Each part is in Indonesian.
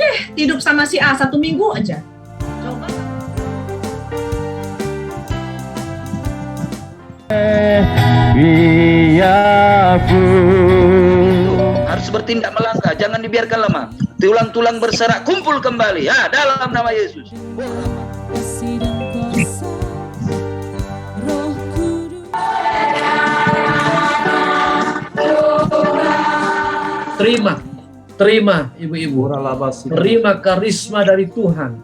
deh hidup sama si A 1 minggu aja. Coba. Harus bertindak melangkah, jangan dibiarkan lemah. Tulang-tulang berserak, kumpul kembali. Ya, dalam nama Yesus. Terima ibu-ibu, terima karisma dari Tuhan.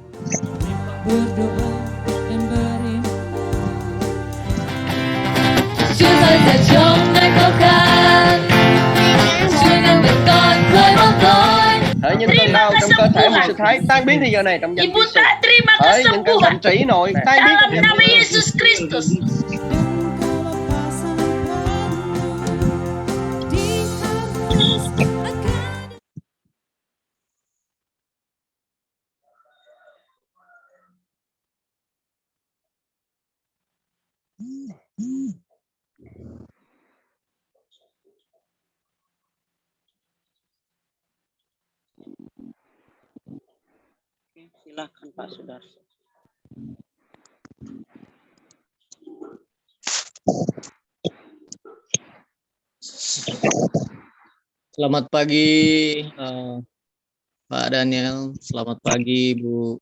Hỡi những cơn đau trong cơ thể một sự thái tan biến thì giờ này trong danh Ibu tak terima Hỡi những cơn bệnh trĩ nội tan biến trong dalam danh nama Yesus Kristus. Silakan Pak Sudarso. Selamat pagi Pak Daniel, selamat pagi Bu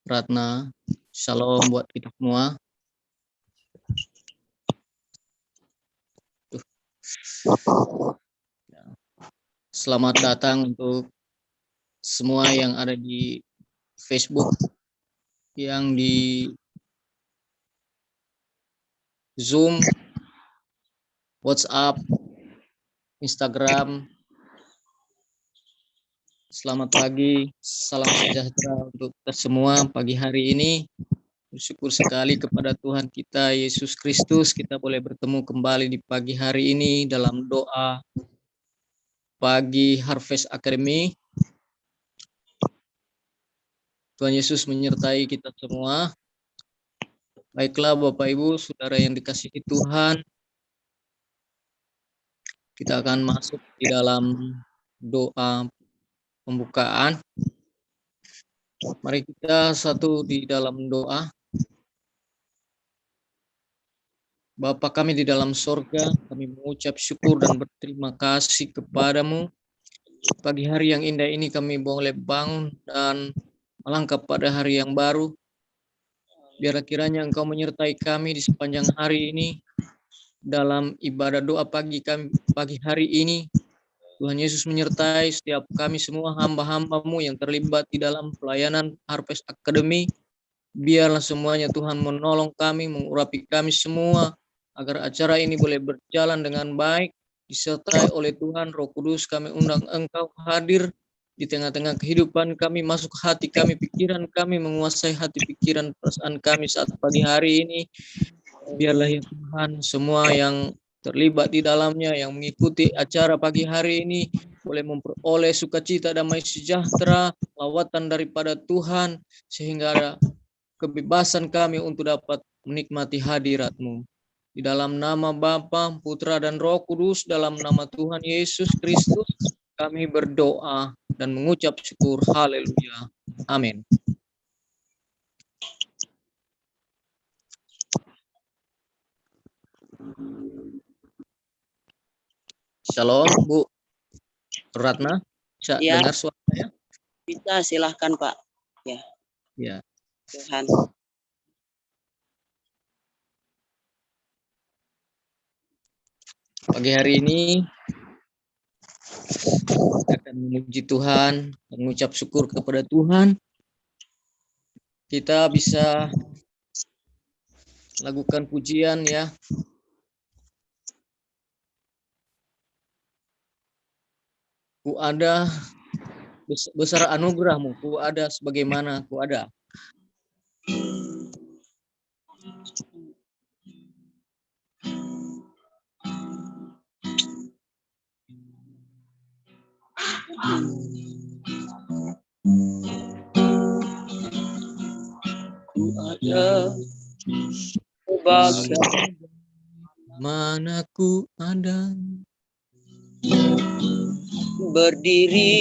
Ratna. Shalom buat kita semua. Selamat datang untuk semua yang ada di Facebook, yang di Zoom, WhatsApp, Instagram. Selamat pagi, salam sejahtera untuk kita semua pagi hari ini. Bersyukur sekali kepada Tuhan kita Yesus Kristus, kita boleh bertemu kembali di pagi hari ini dalam doa pagi Harvest Academy. Tuhan Yesus menyertai kita semua. Baiklah Bapak Ibu, Saudara yang dikasihi Tuhan, kita akan masuk di dalam doa pembukaan. Mari kita satu di dalam doa. Bapa kami di dalam sorga, kami mengucap syukur dan berterima kasih kepadamu. Pagi hari yang indah ini kami boleh bangun dan melangkah pada hari yang baru. Biarlah kiranya Engkau menyertai kami di sepanjang hari ini dalam ibadah doa pagi kami pagi hari ini. Tuhan Yesus menyertai setiap kami semua hamba-hamba-Mu yang terlibat di dalam pelayanan Harvest Academy. Biarlah semuanya Tuhan menolong kami, mengurapi kami semua agar acara ini boleh berjalan dengan baik, disertai oleh Tuhan Roh Kudus. Kami undang Engkau hadir di tengah-tengah kehidupan kami, masuk hati kami, pikiran kami, menguasai hati pikiran perasaan kami saat pagi hari ini. Biarlah ya Tuhan, semua yang terlibat di dalamnya, yang mengikuti acara pagi hari ini, boleh memperoleh sukacita, damai sejahtera, lawatan daripada Tuhan, sehingga ada kebebasan kami untuk dapat menikmati hadirat-Mu. Di dalam nama Bapa, Putra, dan Roh Kudus, dalam nama Tuhan Yesus Kristus, kami berdoa dan mengucap syukur. Haleluya. Amin. Shalom, Bu Ratna. Bisa Ya. dengar suara saya? Bisa, silahkan Pak. Ya. Ya. Tuhan. Pagi hari ini kita akan memuji Tuhan, mengucap syukur kepada Tuhan. Kita bisa lakukan pujian ya. Ku ada besar anugerah-Mu, ku ada sebagaimana ku ada. Ku ada Mana ku ada berdiri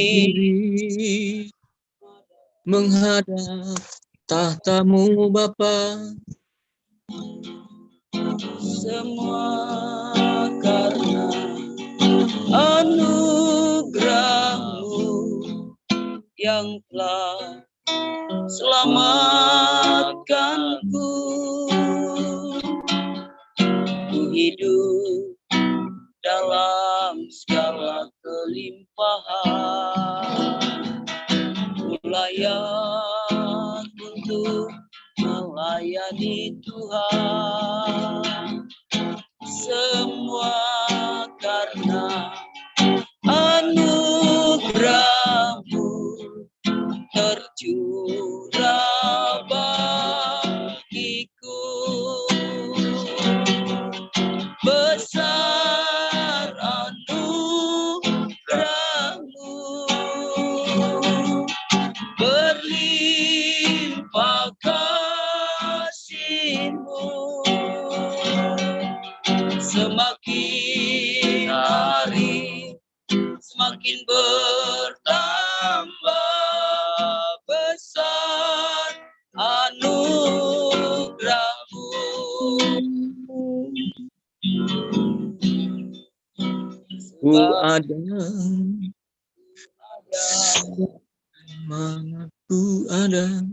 menghadap tahta-Mu Bapa. semua karena anugerah-Mu yang telah selamatkanku. Ku hidup dalam segala kelimpahan, ku layak untuk melayani Tuhan. Semua karena anugerah-Mu tercurah bagiku. Besar anugerah-Mu, berlimpah kasih-Mu. Semakin hari semakin bertambah besar anugerah-Mu. Ku ada mana ku ada.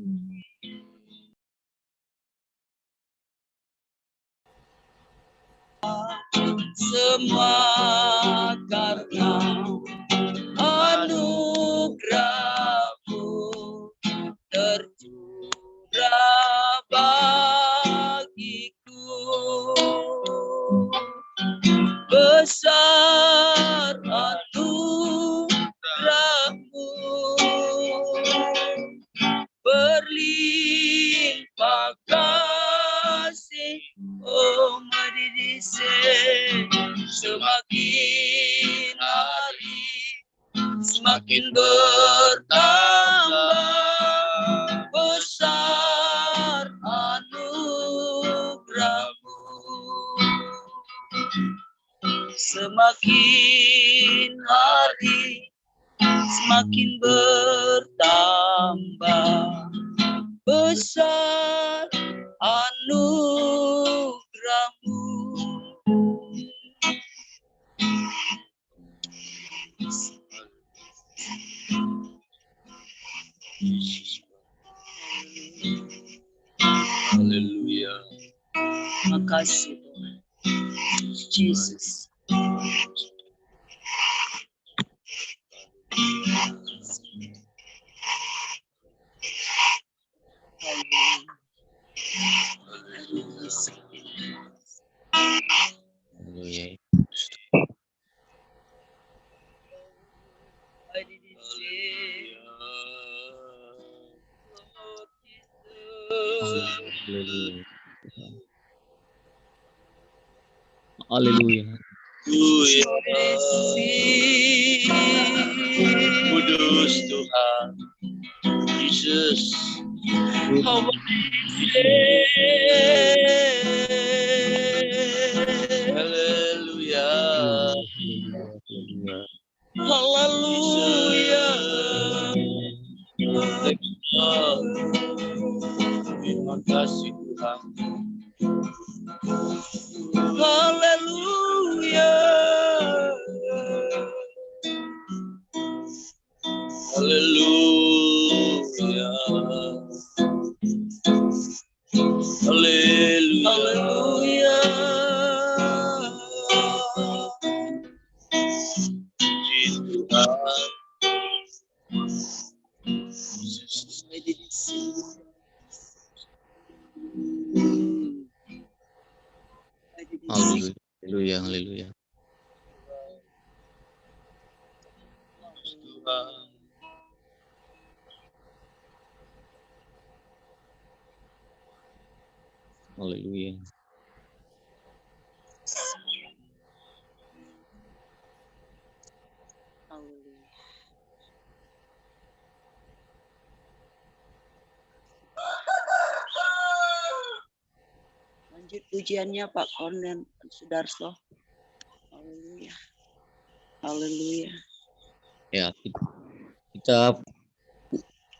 Semua karena anugerah-Mu tercurah bagiku. Besar anugerah-Mu, berlimpah kasih, oh mendidik. Semakin hari semakin bertambah besar anugerah-Mu. Semakin hari semakin bertambah besar anugerah-Mu. Haleluya. Makasih Tuhan. Jesus. Haleluya. Haleluya. Kudus Tuhan. Yesus. Haleluya. Haleluya. Terima kasih Tuhan. Haleluya. Haleluya. Haleluya. Haleluya. Puji Tuhan. Haleluya. Haleluya. Tuhan. Haleluya. Lanjut pujiannya Pak Konden Sudarso. Haleluya. Haleluya. Ya, kita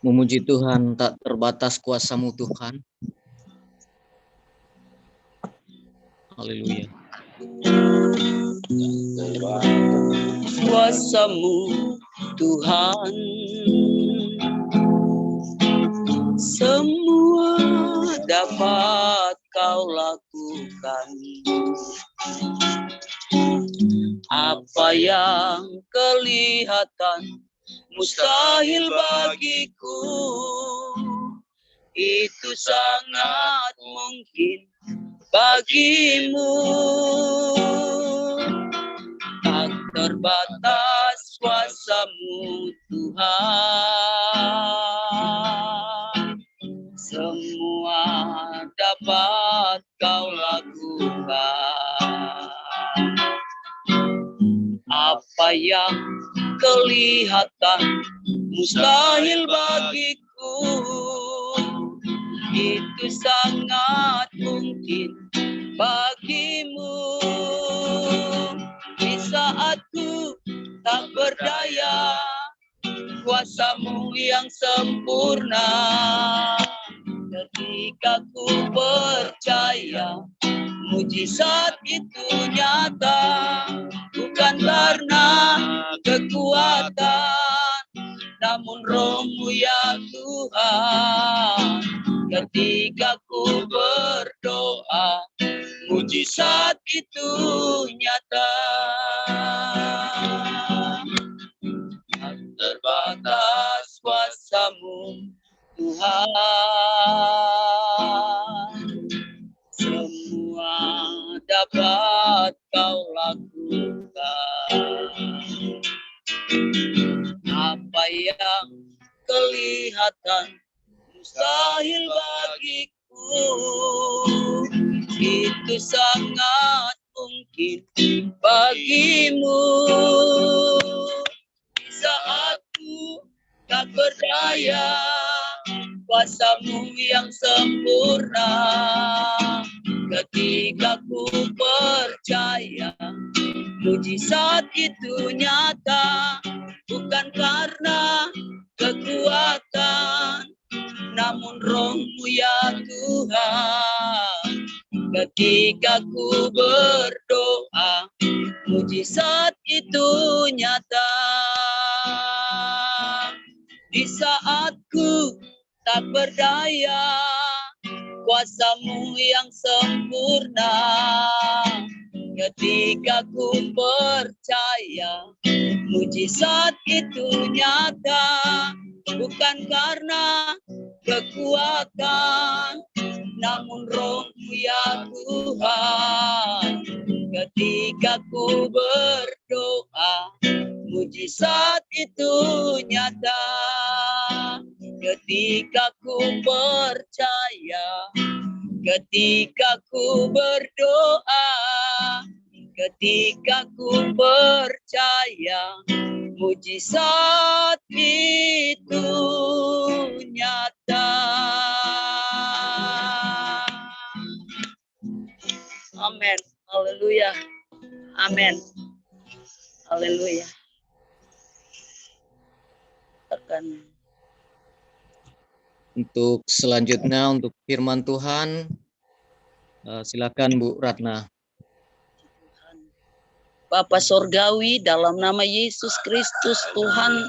memuji Tuhan, tak terbatas kuasa-Mu Tuhan. Haleluya. Kuasa-Mu Tuhan, semua dapat Kau lakukan. Apa yang kelihatan mustahil bagiku, itu sangat mungkin bagimu. Tak terbatas kuasa-Mu Tuhan, semua dapat Kau lakukan. Apa yang kelihatan mustahil bagiku, itu sangat mungkin bagimu. Di saat ku tak berdaya, kuasa-Mu yang sempurna. Ketika ku percaya, mujizat itu nyata, bukan karena kekuatan, namun Roh-Mu ya Tuhan. Ketika ku berdoa, mujizat itu nyata. Tak terbatas kuasa-Mu Tuhan, semua dapat Kau lakukan. Apa yang kelihatan mustahil bagiku, itu sangat mungkin bagimu. Di saat ku tak berdaya, kuasa-Mu yang sempurna. Ketika ku percaya, mujizat itu nyata, bukan karena kekuatan, namun Roh-Mu ya Tuhan. Ketika ku berdoa, mujizat itu nyata. Di saat ku tak berdaya, kuasa-Mu yang sempurna. Ketika ku percaya, mujizat itu nyata, bukan karena kekuatan, namun Roh-Mu ya Tuhan. Ketika ku berdoa, mujizat itu nyata. Ketika ku percaya, ketika ku berdoa, ketika ku percaya, mujizat itu nyata. Amin. Haleluya. Amin. Haleluya. Akan Untuk selanjutnya, untuk firman Tuhan, silakan Bu Ratna. Bapa Sorgawi, dalam nama Yesus Kristus, Tuhan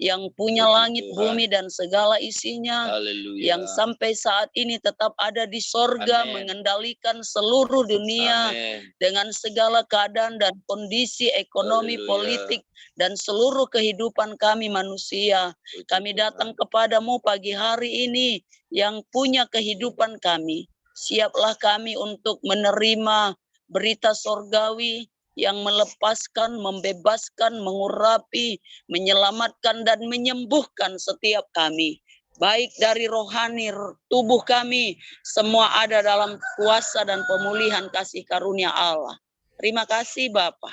yang punya langit, bumi, dan segala isinya, yang sampai saat ini tetap ada di sorga, mengendalikan seluruh dunia dengan segala keadaan dan kondisi ekonomi, politik, dan seluruh kehidupan kami manusia. Kami datang kepadamu pagi hari ini yang punya kehidupan kami. Siaplah kami untuk menerima berita sorgawi yang melepaskan, membebaskan, mengurapi, menyelamatkan, dan menyembuhkan setiap kami. Baik dari rohani, tubuh kami, semua ada dalam kuasa dan pemulihan kasih karunia Allah. Terima kasih Bapa.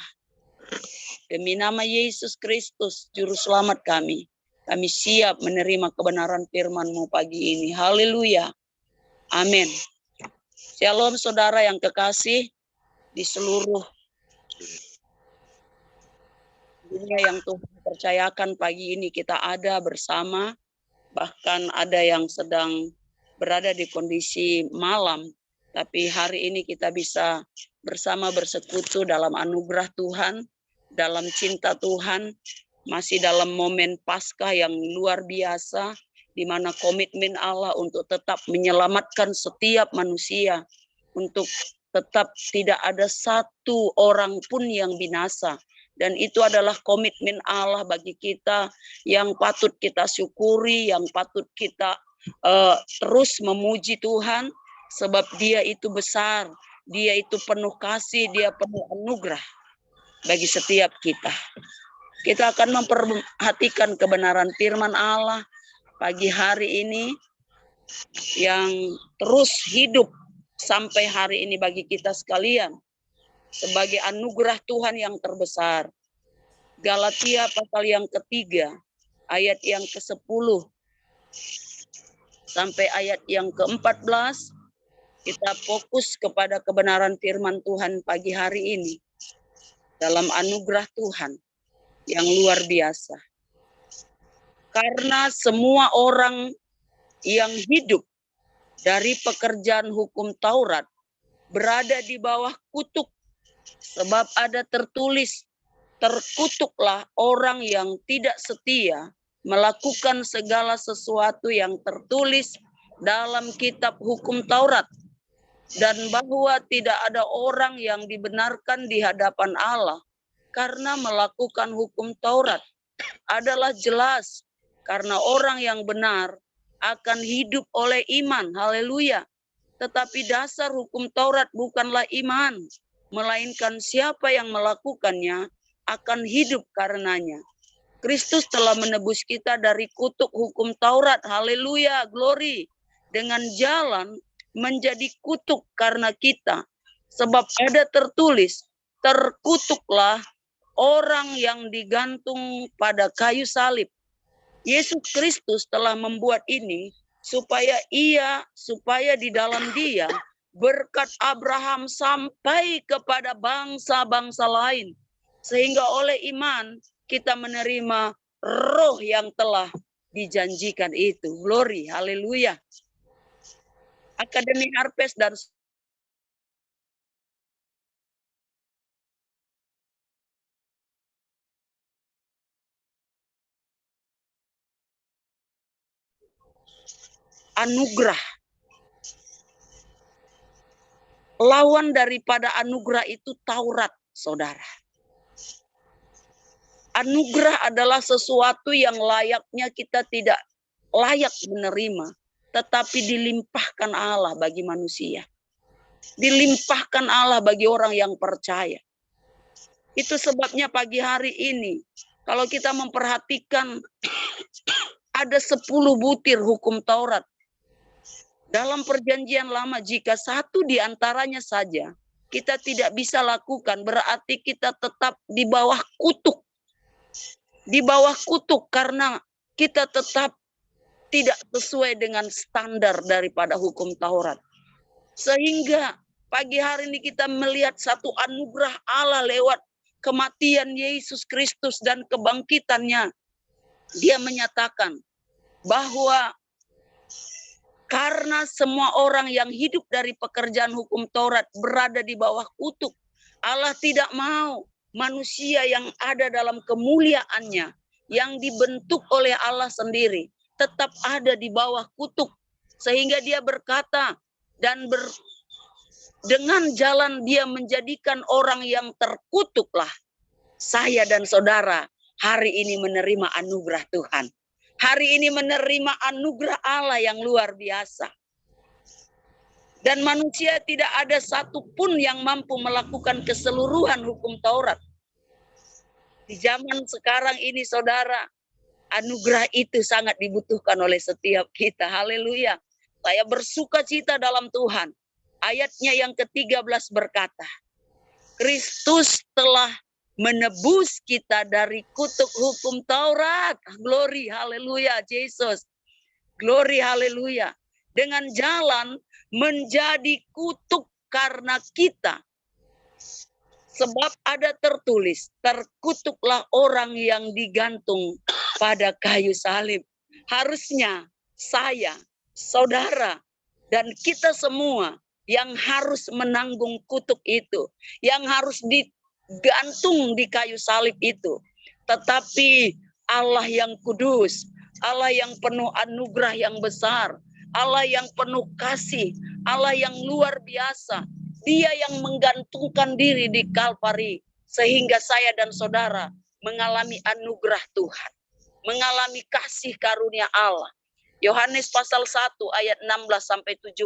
Demi nama Yesus Kristus, Juru Selamat kami siap menerima kebenaran firman-Mu pagi ini. Haleluya. Amin. Shalom saudara yang kekasih di seluruh dunia yang Tuhan percayakan pagi ini kita ada bersama, bahkan ada yang sedang berada di kondisi malam, tapi hari ini kita bisa bersama bersekutu dalam anugerah Tuhan, dalam cinta Tuhan, masih dalam momen Paskah yang luar biasa, di mana komitmen Allah untuk tetap menyelamatkan setiap manusia, untuk tetap tidak ada satu orang pun yang binasa. Dan itu adalah komitmen Allah bagi kita yang patut kita syukuri, yang patut kita terus memuji Tuhan, sebab Dia itu besar, Dia itu penuh kasih, Dia penuh anugerah bagi setiap kita. Kita akan memperhatikan kebenaran firman Allah pagi hari ini yang terus hidup sampai hari ini bagi kita sekalian sebagai anugerah Tuhan yang terbesar. Galatia pasal yang ketiga, ayat yang ke-10 sampai ayat yang ke-14, kita fokus kepada kebenaran firman Tuhan pagi hari ini dalam anugerah Tuhan yang luar biasa. Karena semua orang yang hidup dari pekerjaan hukum Taurat berada di bawah kutuk, sebab ada tertulis, terkutuklah orang yang tidak setia melakukan segala sesuatu yang tertulis dalam kitab hukum Taurat, dan bahwa tidak ada orang yang dibenarkan di hadapan Allah karena melakukan hukum Taurat. Adalah jelas, karena orang yang benar akan hidup oleh iman. Haleluya. Tetapi dasar hukum Taurat bukanlah iman, melainkan siapa yang melakukannya akan hidup karenanya. Kristus telah menebus kita dari kutuk hukum Taurat. Haleluya, glory. Dengan jalan menjadi kutuk karena kita. Sebab ada tertulis, terkutuklah orang yang digantung pada kayu salib. Yesus Kristus telah membuat ini supaya di dalam Dia berkat Abraham sampai kepada bangsa-bangsa lain, sehingga oleh iman kita menerima roh yang telah dijanjikan itu. Glory, haleluya. Akademi Harpes dan anugerah. Lawan daripada anugerah itu Taurat, saudara. Anugerah adalah sesuatu yang layaknya kita tidak layak menerima, tetapi dilimpahkan Allah bagi manusia. Dilimpahkan Allah bagi orang yang percaya. Itu sebabnya pagi hari ini, kalau kita memperhatikan ada 10 butir hukum Taurat. Dalam perjanjian lama, jika satu di antaranya saja kita tidak bisa lakukan, berarti kita tetap di bawah kutuk. Di bawah kutuk karena kita tetap tidak sesuai dengan standar daripada hukum Taurat. Sehingga pagi hari ini kita melihat satu anugerah Allah lewat kematian Yesus Kristus dan kebangkitannya. Dia menyatakan bahwa karena semua orang yang hidup dari pekerjaan hukum Taurat berada di bawah kutuk, Allah tidak mau manusia yang ada dalam kemuliaannya, yang dibentuk oleh Allah sendiri, tetap ada di bawah kutuk. Sehingga Dia berkata, dan dengan jalan Dia menjadikan orang yang terkutuklah. Saya dan saudara hari ini menerima anugerah Tuhan. Hari ini menerima anugerah Allah yang luar biasa. Dan manusia tidak ada satupun yang mampu melakukan keseluruhan hukum Taurat. Di zaman sekarang ini, saudara, anugerah itu sangat dibutuhkan oleh setiap kita. Haleluya. Saya bersuka cita dalam Tuhan. Ayatnya yang ke-13 berkata, Kristus telah menebus kita dari kutuk hukum Taurat. Glory, haleluya, Yesus. Glory, haleluya. Dengan jalan menjadi kutuk karena kita. Sebab ada tertulis, terkutuklah orang yang digantung pada kayu salib. Harusnya saya, saudara, dan kita semua yang harus menanggung kutuk itu, yang harus digantung di kayu salib itu. Tetapi Allah yang kudus, Allah yang penuh anugerah yang besar, Allah yang penuh kasih, Allah yang luar biasa, Dia yang menggantungkan diri di Kalvari, sehingga saya dan saudara mengalami anugerah Tuhan, mengalami kasih karunia Allah. Yohanes pasal 1 ayat 16 sampai 17.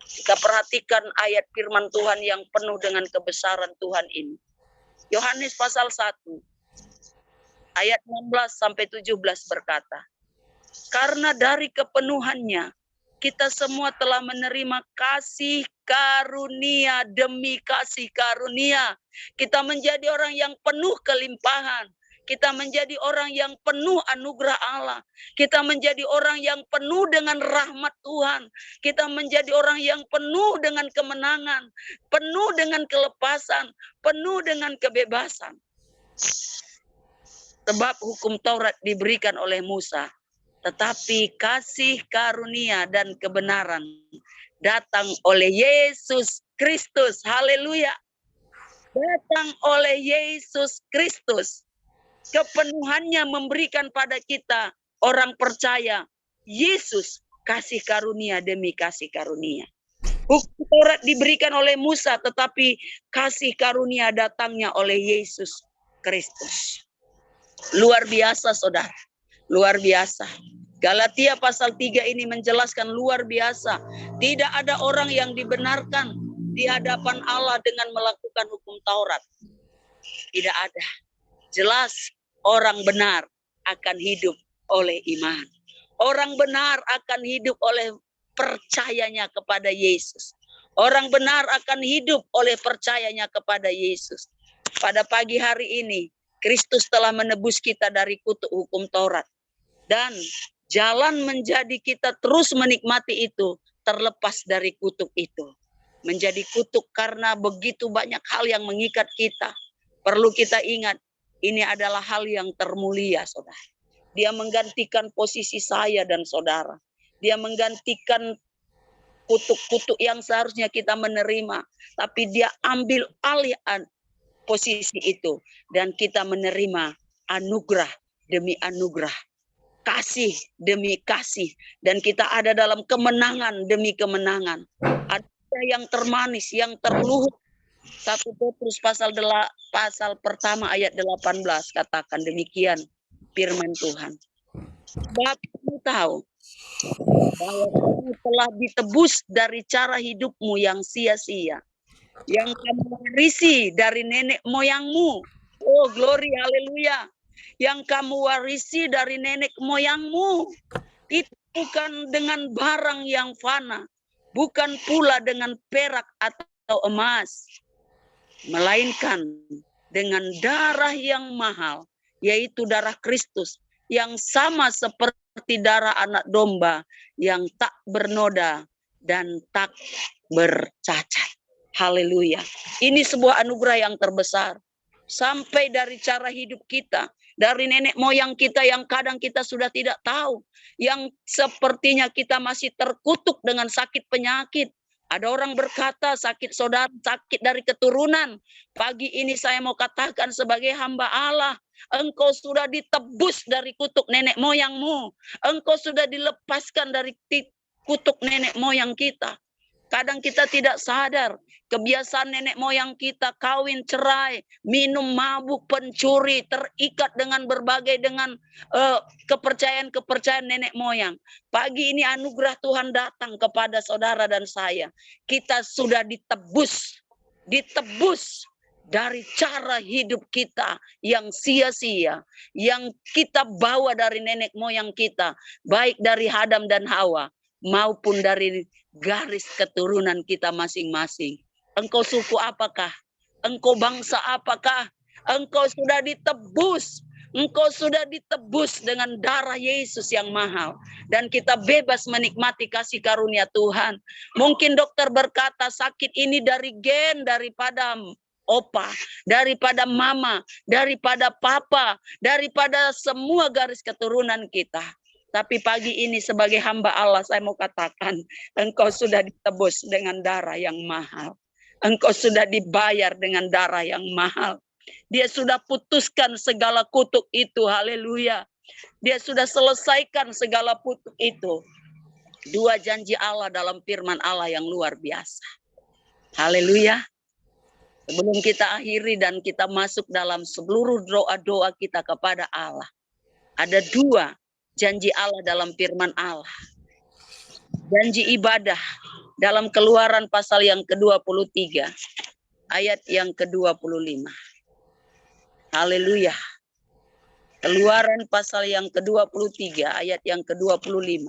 Kita perhatikan ayat firman Tuhan yang penuh dengan kebesaran Tuhan ini. Yohanes pasal 1 ayat 16 sampai 17 berkata, karena dari kepenuhannya kita semua telah menerima kasih karunia demi kasih karunia. Kita menjadi orang yang penuh kelimpahan. Kita menjadi orang yang penuh anugerah Allah. Kita menjadi orang yang penuh dengan rahmat Tuhan. Kita menjadi orang yang penuh dengan kemenangan, penuh dengan kelepasan, penuh dengan kebebasan. Sebab hukum Taurat diberikan oleh Musa, tetapi kasih karunia dan kebenaran datang oleh Yesus Kristus. Haleluya. Datang oleh Yesus Kristus. Kepenuhannya memberikan pada kita orang percaya Yesus kasih karunia demi kasih karunia. Hukum Taurat diberikan oleh Musa, tetapi kasih karunia datangnya oleh Yesus Kristus. Luar biasa, saudara. Luar biasa. Galatia pasal 3 ini menjelaskan luar biasa. Tidak ada orang yang dibenarkan di hadapan Allah dengan melakukan hukum Taurat. Tidak ada. Jelas orang benar akan hidup oleh iman. Orang benar akan hidup oleh percayanya kepada Yesus. Orang benar akan hidup oleh percayanya kepada Yesus. Pada pagi hari ini, Kristus telah menebus kita dari kutuk hukum Taurat. Dan jalan menjadi kita terus menikmati itu, terlepas dari kutuk itu. Menjadi kutuk karena begitu banyak hal yang mengikat kita. Perlu kita ingat, ini adalah hal yang termulia, saudara. Dia menggantikan posisi saya dan saudara. Dia menggantikan kutuk-kutuk yang seharusnya kita menerima. Tapi dia ambil alih posisi itu. Dan kita menerima anugerah demi anugerah. Kasih demi kasih, dan kita ada dalam kemenangan demi kemenangan. Ada yang termanis, yang terluhur. 1 Petrus pasal pertama ayat 18 katakan demikian firman Tuhan. Sebab kamu tahu bahwa kamu telah ditebus dari cara hidupmu yang sia-sia, yang kamu warisi dari nenek moyangmu. Oh, glory, haleluya. Yang kamu warisi dari nenek moyangmu, itu bukan dengan barang yang fana, bukan pula dengan perak atau emas, melainkan dengan darah yang mahal, yaitu darah Kristus, yang sama seperti darah anak domba, yang tak bernoda dan tak bercacat. Haleluya. Ini sebuah anugerah yang terbesar. Sampai dari cara hidup kita, dari nenek moyang kita yang kadang kita sudah tidak tahu, yang sepertinya kita masih terkutuk dengan sakit penyakit. Ada orang berkata sakit saudara, sakit dari keturunan. Pagi ini saya mau katakan sebagai hamba Allah, engkau sudah ditebus dari kutuk nenek moyangmu. Engkau sudah dilepaskan dari kutuk nenek moyang kita. Kadang kita tidak sadar, kebiasaan nenek moyang kita kawin cerai, minum mabuk, pencuri, terikat dengan berbagai kepercayaan-kepercayaan nenek moyang. Pagi ini anugerah Tuhan datang kepada saudara dan saya. Kita sudah ditebus dari cara hidup kita yang sia-sia, yang kita bawa dari nenek moyang kita, baik dari Adam dan Hawa, maupun dari garis keturunan kita masing-masing. Engkau suku apakah? Engkau bangsa apakah? Engkau sudah ditebus. Engkau sudah ditebus dengan darah Yesus yang mahal. Dan kita bebas menikmati kasih karunia Tuhan. Mungkin dokter berkata sakit ini dari gen daripada opa, daripada mama, daripada papa, daripada semua garis keturunan kita. Tapi pagi ini sebagai hamba Allah saya mau katakan, engkau sudah ditebus dengan darah yang mahal. Engkau sudah dibayar dengan darah yang mahal. Dia sudah putuskan segala kutuk itu, haleluya. Dia sudah selesaikan segala kutuk itu. Dua janji Allah dalam firman Allah yang luar biasa. Haleluya. Sebelum kita akhiri dan kita masuk dalam seluruh doa-doa kita kepada Allah. Ada dua janji Allah dalam firman Allah. Janji ibadah dalam Keluaran pasal yang ke-23. Ayat yang ke-25. Haleluya. Keluaran pasal yang ke-23. Ayat yang ke-25.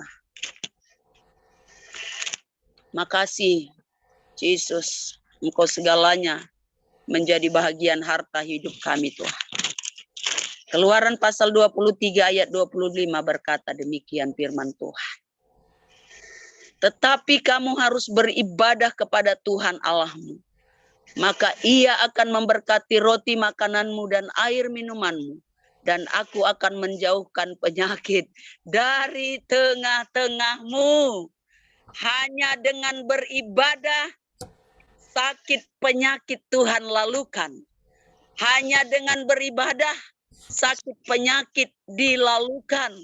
Makasih Yesus, Engkau segalanya menjadi bahagian harta hidup kami Tuhan. Keluaran pasal 23 ayat 25 berkata demikian firman Tuhan. Tetapi kamu harus beribadah kepada Tuhan Allahmu. Maka ia akan memberkati roti makananmu dan air minumanmu. Dan aku akan menjauhkan penyakit dari tengah-tengahmu. Hanya dengan beribadah, sakit penyakit Tuhan lalukan. Hanya dengan beribadah, sakit penyakit dilalukan.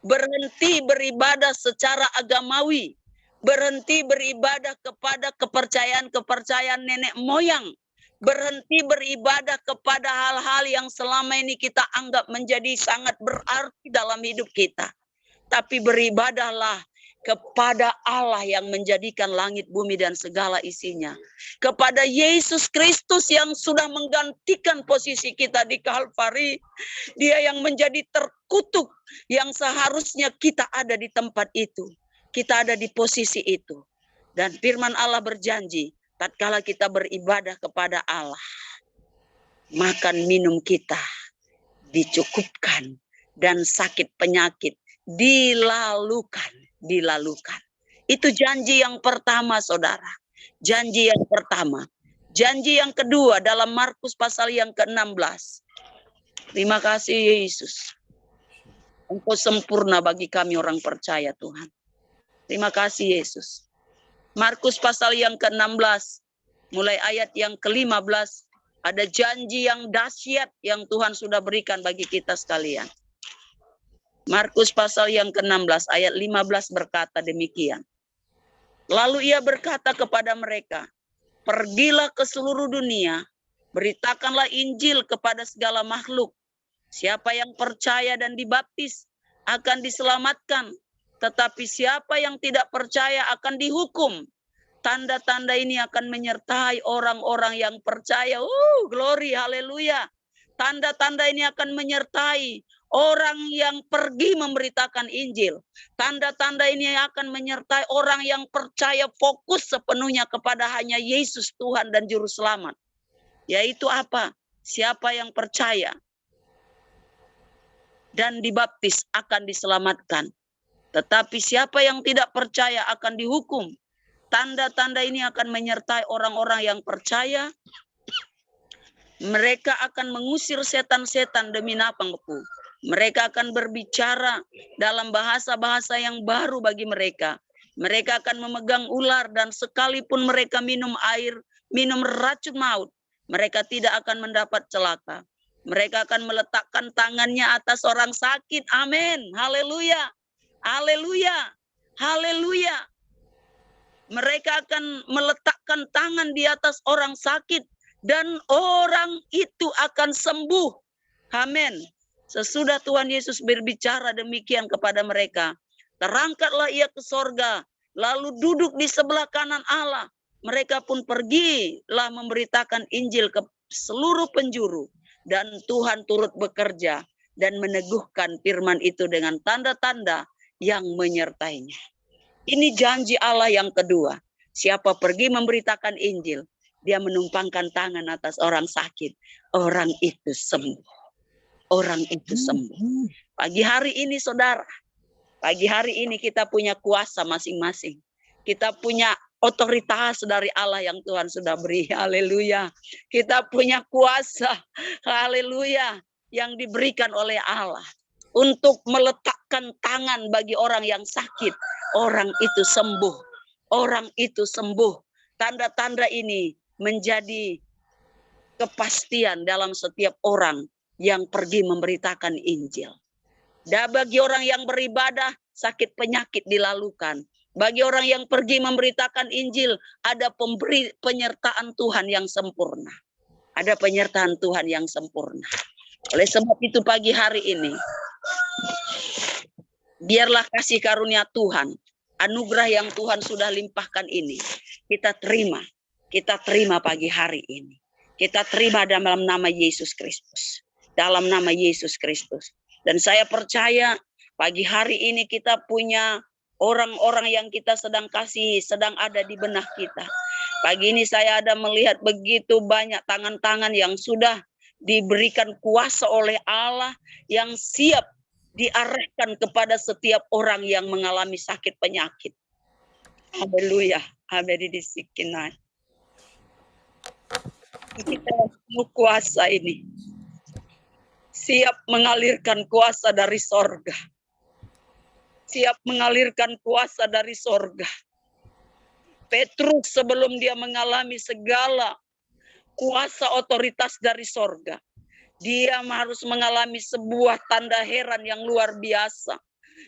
Berhenti beribadah secara agamawi. Berhenti beribadah kepada kepercayaan-kepercayaan nenek moyang. Berhenti beribadah kepada hal-hal yang selama ini kita anggap menjadi sangat berarti dalam hidup kita. Tapi beribadahlah kepada Allah yang menjadikan langit, bumi, dan segala isinya. Kepada Yesus Kristus yang sudah menggantikan posisi kita di Kalvari. Dia yang menjadi terkutuk, yang seharusnya kita ada di tempat itu. Kita ada di posisi itu. Dan firman Allah berjanji, tatkala kita beribadah kepada Allah, makan minum kita dicukupkan dan sakit penyakit dilalukan. Itu janji yang pertama, saudara. Janji yang pertama. Janji yang kedua dalam Markus pasal yang ke-16. Terima kasih Yesus. Engkau sempurna bagi kami orang percaya Tuhan. Terima kasih Yesus. Markus pasal yang ke-16, mulai ayat yang ke-15, ada janji yang dahsyat yang Tuhan sudah berikan bagi kita sekalian. Markus pasal yang ke-16, ayat 15 berkata demikian. Lalu ia berkata kepada mereka, pergilah ke seluruh dunia, beritakanlah Injil kepada segala makhluk. Siapa yang percaya dan dibaptis akan diselamatkan. Tetapi siapa yang tidak percaya akan dihukum. Tanda-tanda ini akan menyertai orang-orang yang percaya. Glory, haleluya. Tanda-tanda ini akan menyertai orang yang pergi memberitakan Injil. Tanda-tanda ini akan menyertai orang yang percaya fokus sepenuhnya kepada hanya Yesus Tuhan dan Juru Selamat. Yaitu apa? Siapa yang percaya dan dibaptis akan diselamatkan. Tetapi siapa yang tidak percaya akan dihukum. Tanda-tanda ini akan menyertai orang-orang yang percaya. Mereka akan mengusir setan-setan demi napangku. Mereka akan berbicara dalam bahasa-bahasa yang baru bagi mereka. Mereka akan memegang ular dan sekalipun mereka minum racun maut, mereka tidak akan mendapat celaka. Mereka akan meletakkan tangannya atas orang sakit. Amin. Haleluya. Haleluya. Haleluya. Mereka akan meletakkan tangan di atas orang sakit dan orang itu akan sembuh. Amin. Sesudah Tuhan Yesus berbicara demikian kepada mereka, terangkatlah ia ke sorga, lalu duduk di sebelah kanan Allah. Mereka pun pergilah memberitakan Injil ke seluruh penjuru. Dan Tuhan turut bekerja dan meneguhkan firman itu dengan tanda-tanda yang menyertainya. Ini janji Allah yang kedua. Siapa pergi memberitakan Injil, dia menumpangkan tangan atas orang sakit. Orang itu sembuh. Orang itu sembuh. Pagi hari ini saudara, pagi hari ini kita punya kuasa masing-masing. Kita punya otoritas dari Allah yang Tuhan sudah beri. Haleluya. Kita punya kuasa. Haleluya. Yang diberikan oleh Allah. Untuk meletakkan tangan bagi orang yang sakit. Orang itu sembuh. Orang itu sembuh. Tanda-tanda ini menjadi kepastian dalam setiap orang yang pergi memberitakan Injil. Dan bagi orang yang beribadah, sakit penyakit dilalukan. Bagi orang yang pergi memberitakan Injil, ada penyertaan Tuhan yang sempurna. Ada penyertaan Tuhan yang sempurna. Oleh sebab itu pagi hari ini, biarlah kasih karunia Tuhan, anugerah yang Tuhan sudah limpahkan ini, kita terima. Kita terima pagi hari ini. Kita terima dalam nama Yesus Kristus. Dalam nama Yesus Kristus. Dan saya percaya pagi hari ini kita punya orang-orang yang kita sedang kasihi, sedang ada di benak kita. Pagi ini saya ada melihat begitu banyak tangan-tangan yang sudah diberikan kuasa oleh Allah yang siap diarahkan kepada setiap orang yang mengalami sakit penyakit. Haleluya. Haleluya. Kita penuh kuasa ini. Siap mengalirkan kuasa dari sorga. Siap mengalirkan kuasa dari sorga. Petrus sebelum dia mengalami segala kuasa otoritas dari sorga, dia harus mengalami sebuah tanda heran yang luar biasa.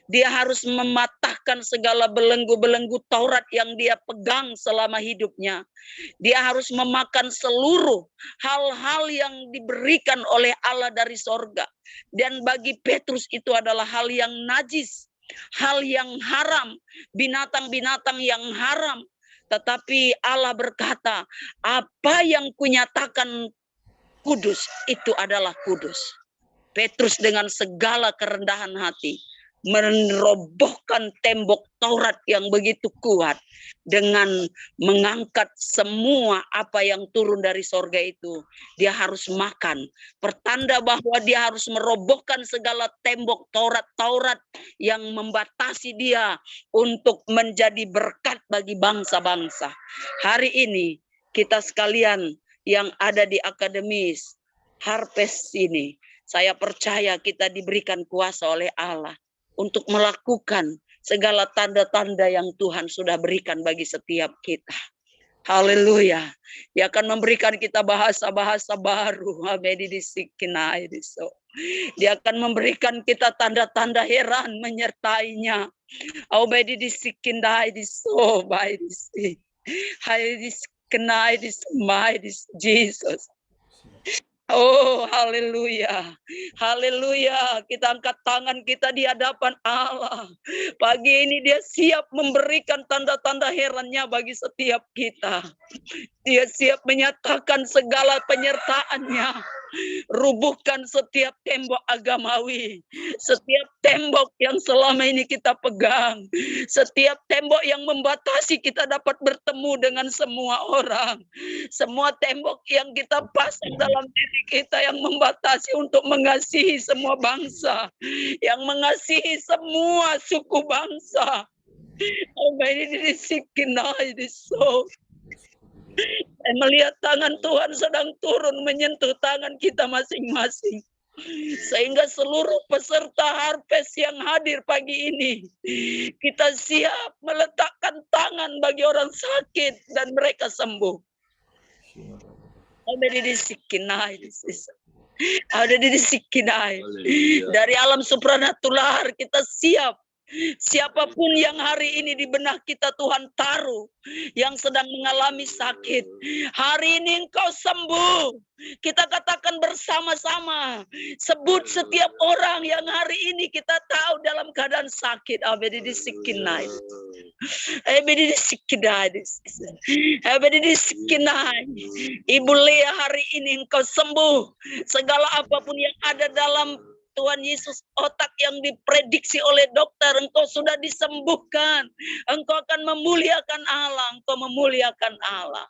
Dia harus mematahkan segala belenggu-belenggu Taurat yang dia pegang selama hidupnya. Dia harus memakan seluruh hal-hal yang diberikan oleh Allah dari sorga. Dan bagi Petrus itu adalah hal yang najis, hal yang haram, binatang-binatang yang haram. Tetapi Allah berkata, apa yang kunyatakan kudus, itu adalah kudus. Petrus dengan segala kerendahan hati merobohkan tembok Taurat yang begitu kuat dengan mengangkat semua apa yang turun dari sorga itu. Dia harus makan. Pertanda bahwa dia harus merobohkan segala tembok Taurat yang membatasi dia untuk menjadi berkat bagi bangsa-bangsa. Hari ini kita sekalian yang ada di akademis Harvest ini, saya percaya kita diberikan kuasa oleh Allah untuk melakukan segala tanda-tanda yang Tuhan sudah berikan bagi setiap kita. Haleluya. Dia akan memberikan kita bahasa-bahasa baru. Dia akan memberikan kita tanda-tanda heran menyertainya. Jesus. Oh, haleluya. Haleluya. Kita angkat tangan kita di hadapan Allah. Pagi ini dia siap memberikan tanda-tanda herannya bagi setiap kita. Dia siap menyatakan segala penyertaannya. Rubuhkan setiap tembok agamawi. Setiap tembok yang selama ini kita pegang. Setiap tembok yang membatasi kita dapat bertemu dengan semua orang. Semua tembok yang kita pasang dalam diri kita yang membatasi untuk mengasihi semua bangsa. Yang mengasihi semua suku bangsa. Dan melihat tangan Tuhan sedang turun menyentuh tangan kita masing-masing. Sehingga seluruh peserta Harvest yang hadir pagi ini, kita siap meletakkan tangan bagi orang sakit dan mereka sembuh. Dari alam supranatural kita siap. Siapapun yang hari ini di benak kita Tuhan taruh, yang sedang mengalami sakit, hari ini engkau sembuh. Kita katakan bersama-sama, sebut setiap orang yang hari ini kita tahu dalam keadaan sakit. Ibu Lea, hari ini engkau sembuh segala apapun yang ada dalam Tuhan Yesus, otak yang diprediksi oleh dokter, Engkau sudah disembuhkan. Engkau akan memuliakan Allah, Engkau memuliakan Allah.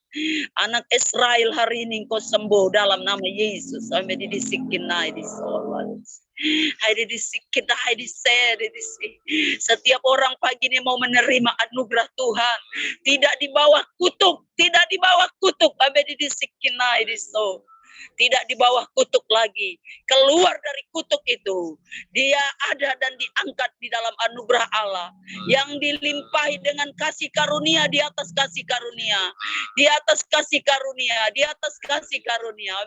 Anak Israel hari ini Engkau sembuh dalam nama Yesus. Amin. Setiap orang pagi ini mau menerima anugerah Tuhan, tidak di bawah kutuk, tidak di bawah kutuk. Tidak di bawah kutuk lagi, keluar dari kutuk itu. Dia ada dan diangkat di dalam anugerah Allah yang dilimpahi dengan kasih karunia di atas kasih karunia, di atas kasih karunia, di atas kasih karunia.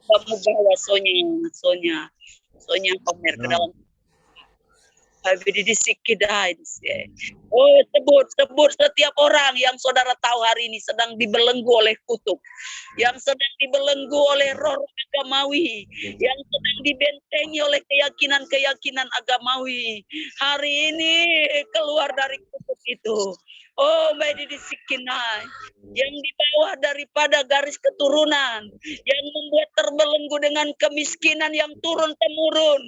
Kamu bawa Sonya Homer ke dalam. Oh, sebut setiap orang yang saudara tahu hari ini sedang dibelenggu oleh kutuk, yang sedang dibelenggu oleh roh agamawi, yang sedang dibentengi oleh keyakinan agamawi. Hari ini keluar dari kutuk itu. Oh, yang di bawah daripada garis keturunan, yang membuat terbelenggu dengan kemiskinan yang turun-temurun.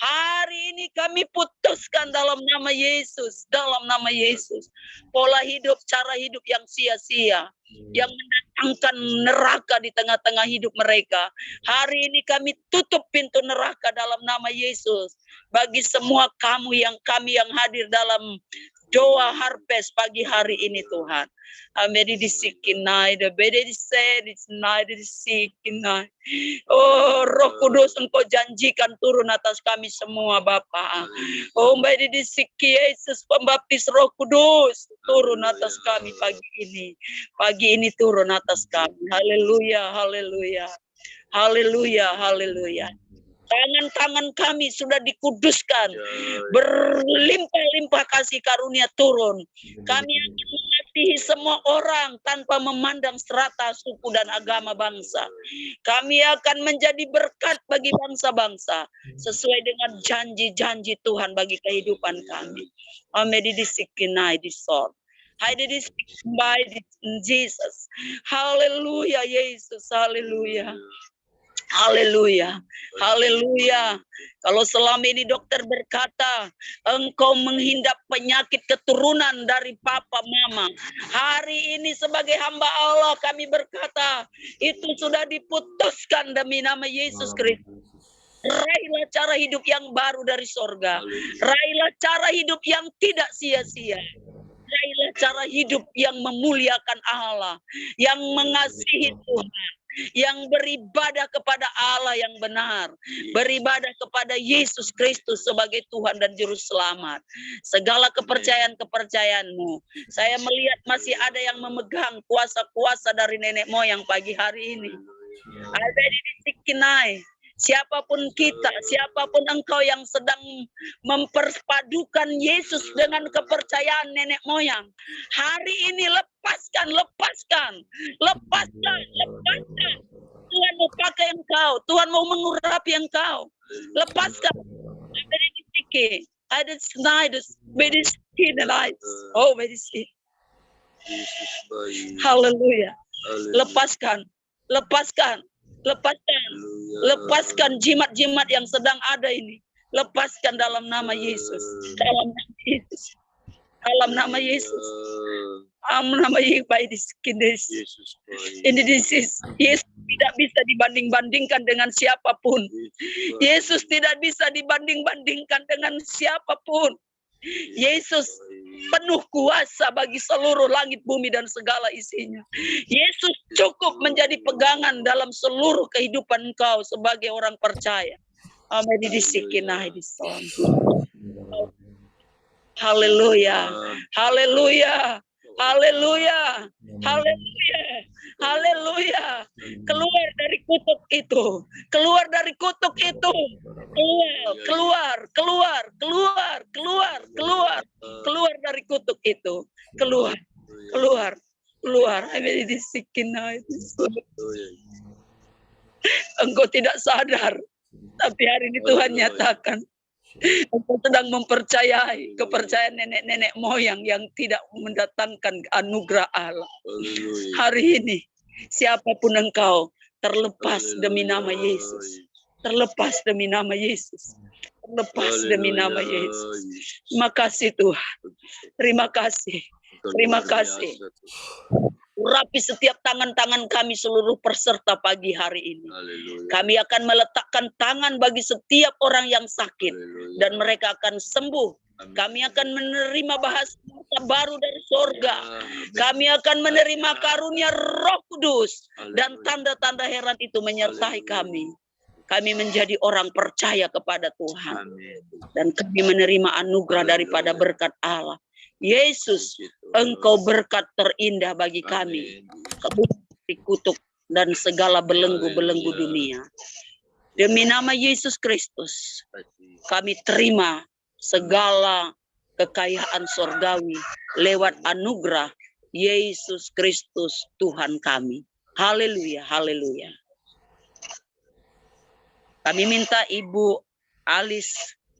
Hari ini kami putuskan dalam nama Yesus, dalam nama Yesus. Pola hidup, cara hidup yang sia-sia, yang mendatangkan neraka di tengah-tengah hidup mereka. Hari ini kami tutup pintu neraka dalam nama Yesus. Bagi semua kami yang hadir dalam doa harpes pagi hari ini Tuhan. Oh, Roh Kudus, Engkau janjikan turun atas kami semua Bapa. Oh, Yesus pembaptis Roh Kudus turun atas kami pagi ini. Pagi ini turun atas kami. Haleluya, haleluya. Haleluya, haleluya. Tangan-tangan kami sudah dikuduskan, berlimpah-limpah kasih karunia turun. Kami akan mengasihi semua orang tanpa memandang strata, suku dan agama bangsa. Kami akan menjadi berkat bagi bangsa-bangsa sesuai dengan janji-janji Tuhan bagi kehidupan kami. Amin. Jesus. Haleluya Yesus, haleluya. Haleluya, haleluya. Kalau selama ini dokter berkata, engkau menghindap penyakit keturunan dari papa mama. Hari ini sebagai hamba Allah kami berkata, itu sudah diputuskan demi nama Yesus Kristus. Raihlah cara hidup yang baru dari sorga. Raihlah cara hidup yang tidak sia-sia. Raihlah cara hidup yang memuliakan Allah, yang mengasihi Tuhan, yang beribadah kepada Allah yang benar, beribadah kepada Yesus Kristus sebagai Tuhan dan Juru Selamat. Segala kepercayaan-kepercayaanmu, saya melihat masih ada yang memegang kuasa-kuasa dari nenek moyang pagi hari ini. Ada di Sikinai. Siapapun kita, siapapun engkau yang sedang memperpadukan Yesus dengan kepercayaan nenek moyang, hari ini lepaskan. Tuhan mau pakai engkau, Tuhan mau mengurapi engkau. Lepaskan. Haleluya. Lepaskan jimat-jimat yang sedang ada ini. Lepaskan dalam nama Yesus. Dalam nama Yesus. Dalam nama Yesus. Yesus tidak bisa dibanding-bandingkan dengan siapapun. Yesus tidak bisa dibanding-bandingkan dengan siapapun. Yesus penuh kuasa bagi seluruh langit, bumi, dan segala isinya. Yesus cukup menjadi pegangan dalam seluruh kehidupan engkau sebagai orang percaya. Amin. Haleluya. Haleluya. Haleluya. Haleluya. Haleluya. Keluar dari kutuk itu. Keluar dari kutuk itu. Keluar dari kutuk itu. Keluar. Engkau tidak sadar, tapi hari ini Tuhan nyatakan engkau sedang mempercayai kepercayaan nenek-nenek moyang yang tidak mendatangkan anugerah Allah. Hari ini siapapun engkau terlepas demi nama Yesus. Terlepas demi nama Yesus. Terlepas demi nama Yesus. Terima kasih Tuhan. Terima kasih. Terima kasih. Urapi setiap tangan-tangan kami seluruh peserta pagi hari ini. Kami akan meletakkan tangan bagi setiap orang yang sakit. Dan mereka akan sembuh. Kami akan menerima bahasa baru dari sorga. Kami akan menerima karunia Roh Kudus. Dan tanda-tanda heran itu menyertai kami. Kami menjadi orang percaya kepada Tuhan. Dan kami menerima anugerah daripada berkat Allah. Yesus, Engkau berkat terindah bagi kami. Kutuk dan segala belenggu-belenggu dunia. Demi nama Yesus Kristus, kami terima segala kekayaan sorgawi lewat anugerah Yesus Kristus Tuhan kami. Haleluya, haleluya. Kami minta Ibu Alis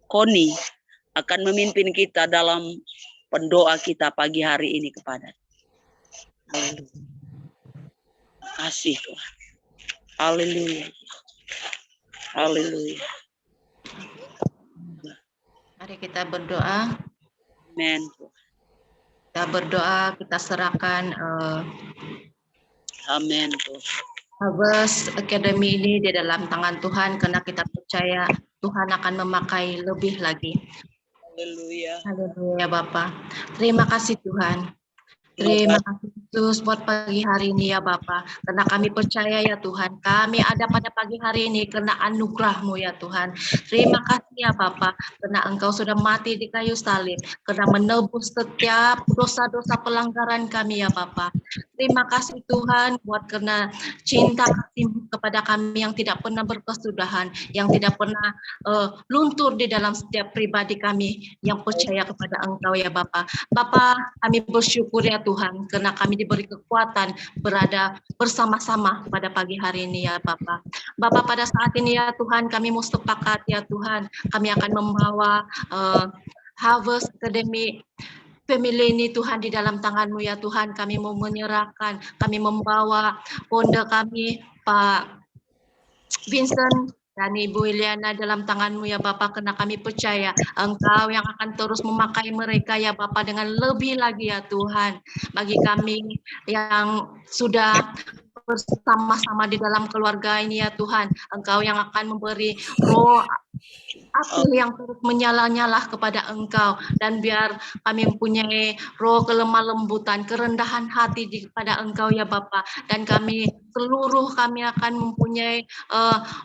Koni akan memimpin kita dalam pendoa kita pagi hari ini kepada. Haleluya. Kasih Tuhan. Haleluya. Haleluya. Mari kita berdoa. Amen. Kita berdoa, kita serahkan Amen. Harvest Academy ini di dalam tangan Tuhan, karena kita percaya Tuhan akan memakai lebih lagi. Haleluya. Haleluya Bapak. Terima kasih Tuhan. Terima kasih Yesus buat pagi hari ini ya Bapak. Karena kami percaya ya Tuhan, kami ada pada pagi hari ini karena anugerah-Mu ya Tuhan. Terima kasih ya Bapak, karena Engkau sudah mati di kayu salib, karena menebus setiap dosa-dosa pelanggaran kami ya Bapak. Terima kasih Tuhan buat karena cinta kasih-Mu kepada kami yang tidak pernah berkesudahan, yang tidak pernah luntur di dalam setiap pribadi kami yang percaya kepada Engkau ya Bapak. Bapak, kami bersyukur ya Tuhan, karena kami diberi kekuatan berada bersama-sama pada pagi hari ini ya Bapak. Bapak, pada saat ini ya Tuhan, kami mau sepakat ya Tuhan, kami akan membawa Harvest Academy Family ini Tuhan di dalam tangan-Mu ya Tuhan. Kami mau menyerahkan, kami membawa founder kami Pak Vincent dan Ibu Iliana dalam tangan-Mu ya Bapak, karena kami percaya Engkau yang akan terus memakai mereka ya Bapak dengan lebih lagi ya Tuhan. Bagi kami yang sudah bersama-sama di dalam keluarga ini ya Tuhan, Engkau yang akan memberi roh api yang terus menyala-nyala kepada Engkau, dan biar kami mempunyai roh kelemah lembutan, kerendahan hati kepada Engkau ya Bapak, dan kami akan mempunyai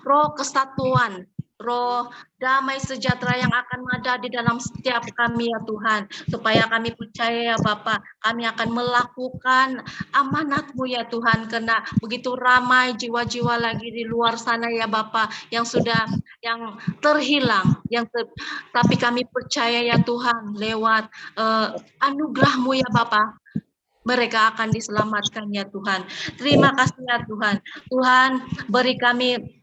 roh kesatuan, roh damai sejahtera yang akan ada di dalam setiap kami ya Tuhan, supaya kami percaya ya Bapak, kami akan melakukan amanat-Mu ya Tuhan, karena begitu ramai jiwa-jiwa lagi di luar sana ya Bapak yang terhilang, tapi kami percaya ya Tuhan lewat anugerah-Mu ya Bapak, mereka akan diselamatkan ya Tuhan. Terima kasih ya Tuhan. Tuhan, beri kami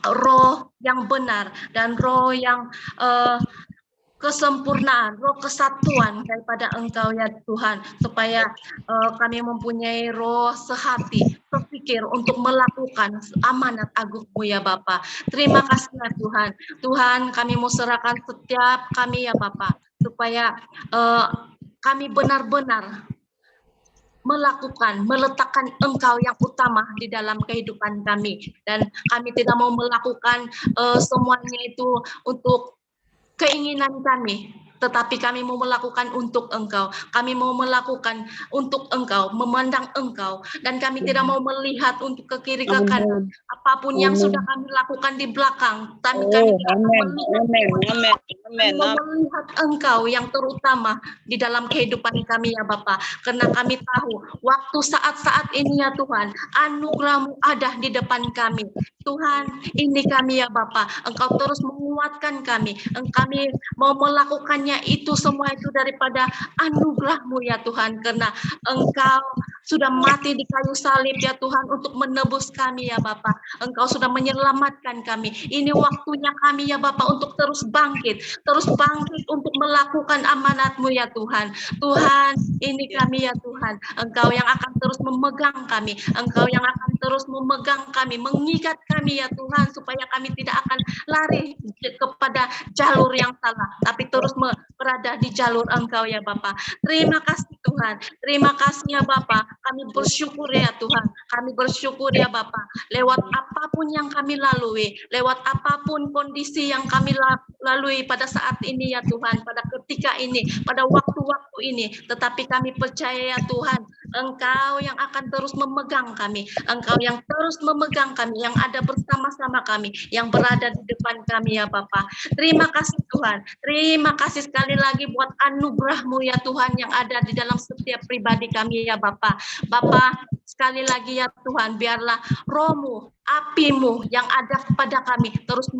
roh yang benar dan roh yang kesempurnaan, roh kesatuan daripada Engkau ya Tuhan, supaya kami mempunyai roh sehati, berpikir untuk melakukan amanat agung-Mu ya Bapa. Terima kasih ya Tuhan. Tuhan, kami mau serahkan setiap kami ya Bapa, supaya kami benar-benar meletakkan Engkau yang utama di dalam kehidupan kami, dan kami tidak mau melakukan semuanya itu untuk keinginan kami, tetapi kami mau melakukan untuk Engkau. Kami mau melakukan untuk Engkau, memandang Engkau, dan kami tidak mau melihat untuk ke kiri ke kanan. Apapun yang sudah kami lakukan di belakang, kami tidak mau melihat Engkau yang terutama di dalam kehidupan kami ya Bapa. Karena kami tahu waktu saat-saat ini ya Tuhan, anugerah-Mu ada di depan kami. Tuhan, ini kami ya Bapa, Engkau terus menguatkan kami. Kami mau melakukannya itu semua itu daripada anugerah-Mu ya Tuhan, karena Engkau sudah mati di kayu salib ya Tuhan untuk menebus kami ya Bapa. Engkau sudah menyelamatkan kami. Ini waktunya kami ya Bapa untuk terus bangkit untuk melakukan amanat-Mu ya Tuhan. Tuhan, ini kami ya Tuhan. Engkau yang akan terus memegang kami. Engkau yang akan terus memegang kami, mengikat kami ya Tuhan, supaya kami tidak akan lari kepada jalur yang salah, tapi terus berada di jalur Engkau ya Bapa. Terima kasih Tuhan. Terima kasih ya Bapa. Kami bersyukur ya Tuhan. Kami bersyukur ya Bapa. Lewat apapun yang kami lalui, lewat apapun kondisi yang kami lalui pada saat ini ya Tuhan, pada ketika ini, pada waktu-waktu ini, tetapi kami percaya ya Tuhan, Engkau yang akan terus memegang kami, Engkau yang terus memegang kami, yang ada bersama-sama kami, yang berada di depan kami ya Bapa. Terima kasih Tuhan. Terima kasih sekali lagi buat anugerah-Mu ya Tuhan yang ada di dalam setiap pribadi kami ya Bapa. Bapa, sekali lagi ya Tuhan, biarlah Roh-Mu, api-Mu yang ada kepada kami terus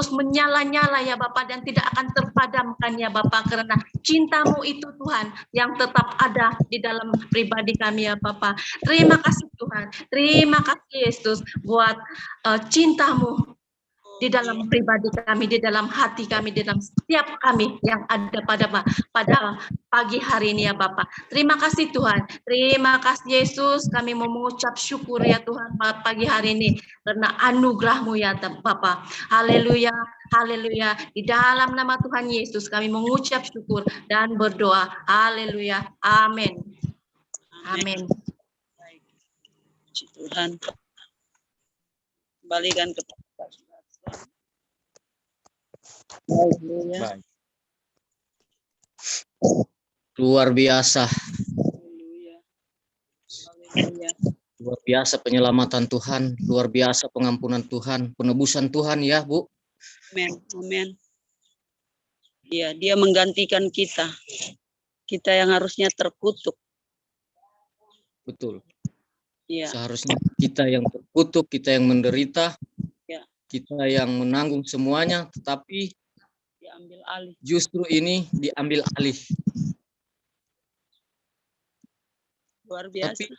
menyala-nyala ya Bapa, dan tidak akan terpadamkan ya Bapa, karena cinta-Mu itu Tuhan yang tetap ada di dalam pribadi kami ya Bapa. Terima kasih Tuhan. Terima kasih Yesus buat cinta-Mu di dalam pribadi kami, di dalam hati kami, di dalam setiap kami yang ada pada pagi hari ini ya Bapak. Terima kasih Tuhan. Terima kasih Yesus. Kami mau mengucap syukur ya Tuhan pada pagi hari ini karena anugerah-Mu ya Bapak. Haleluya. Haleluya. Di dalam nama Tuhan Yesus kami mengucap syukur dan berdoa. Haleluya. Amin. Amin. Puji Tuhan. Kembalikan kepada Baik. Luar biasa. Luar biasa penyelamatan Tuhan, luar biasa pengampunan Tuhan, penebusan Tuhan ya, Bu. Amin. Amin. Ya, Dia menggantikan kita. Kita yang harusnya terkutuk. Betul. Ya. Seharusnya kita yang terkutuk, kita yang menderita, Ya. kita yang menanggung semuanya, tetapi Diambil alih. justru ini diambil alih. Luar biasa. Tapi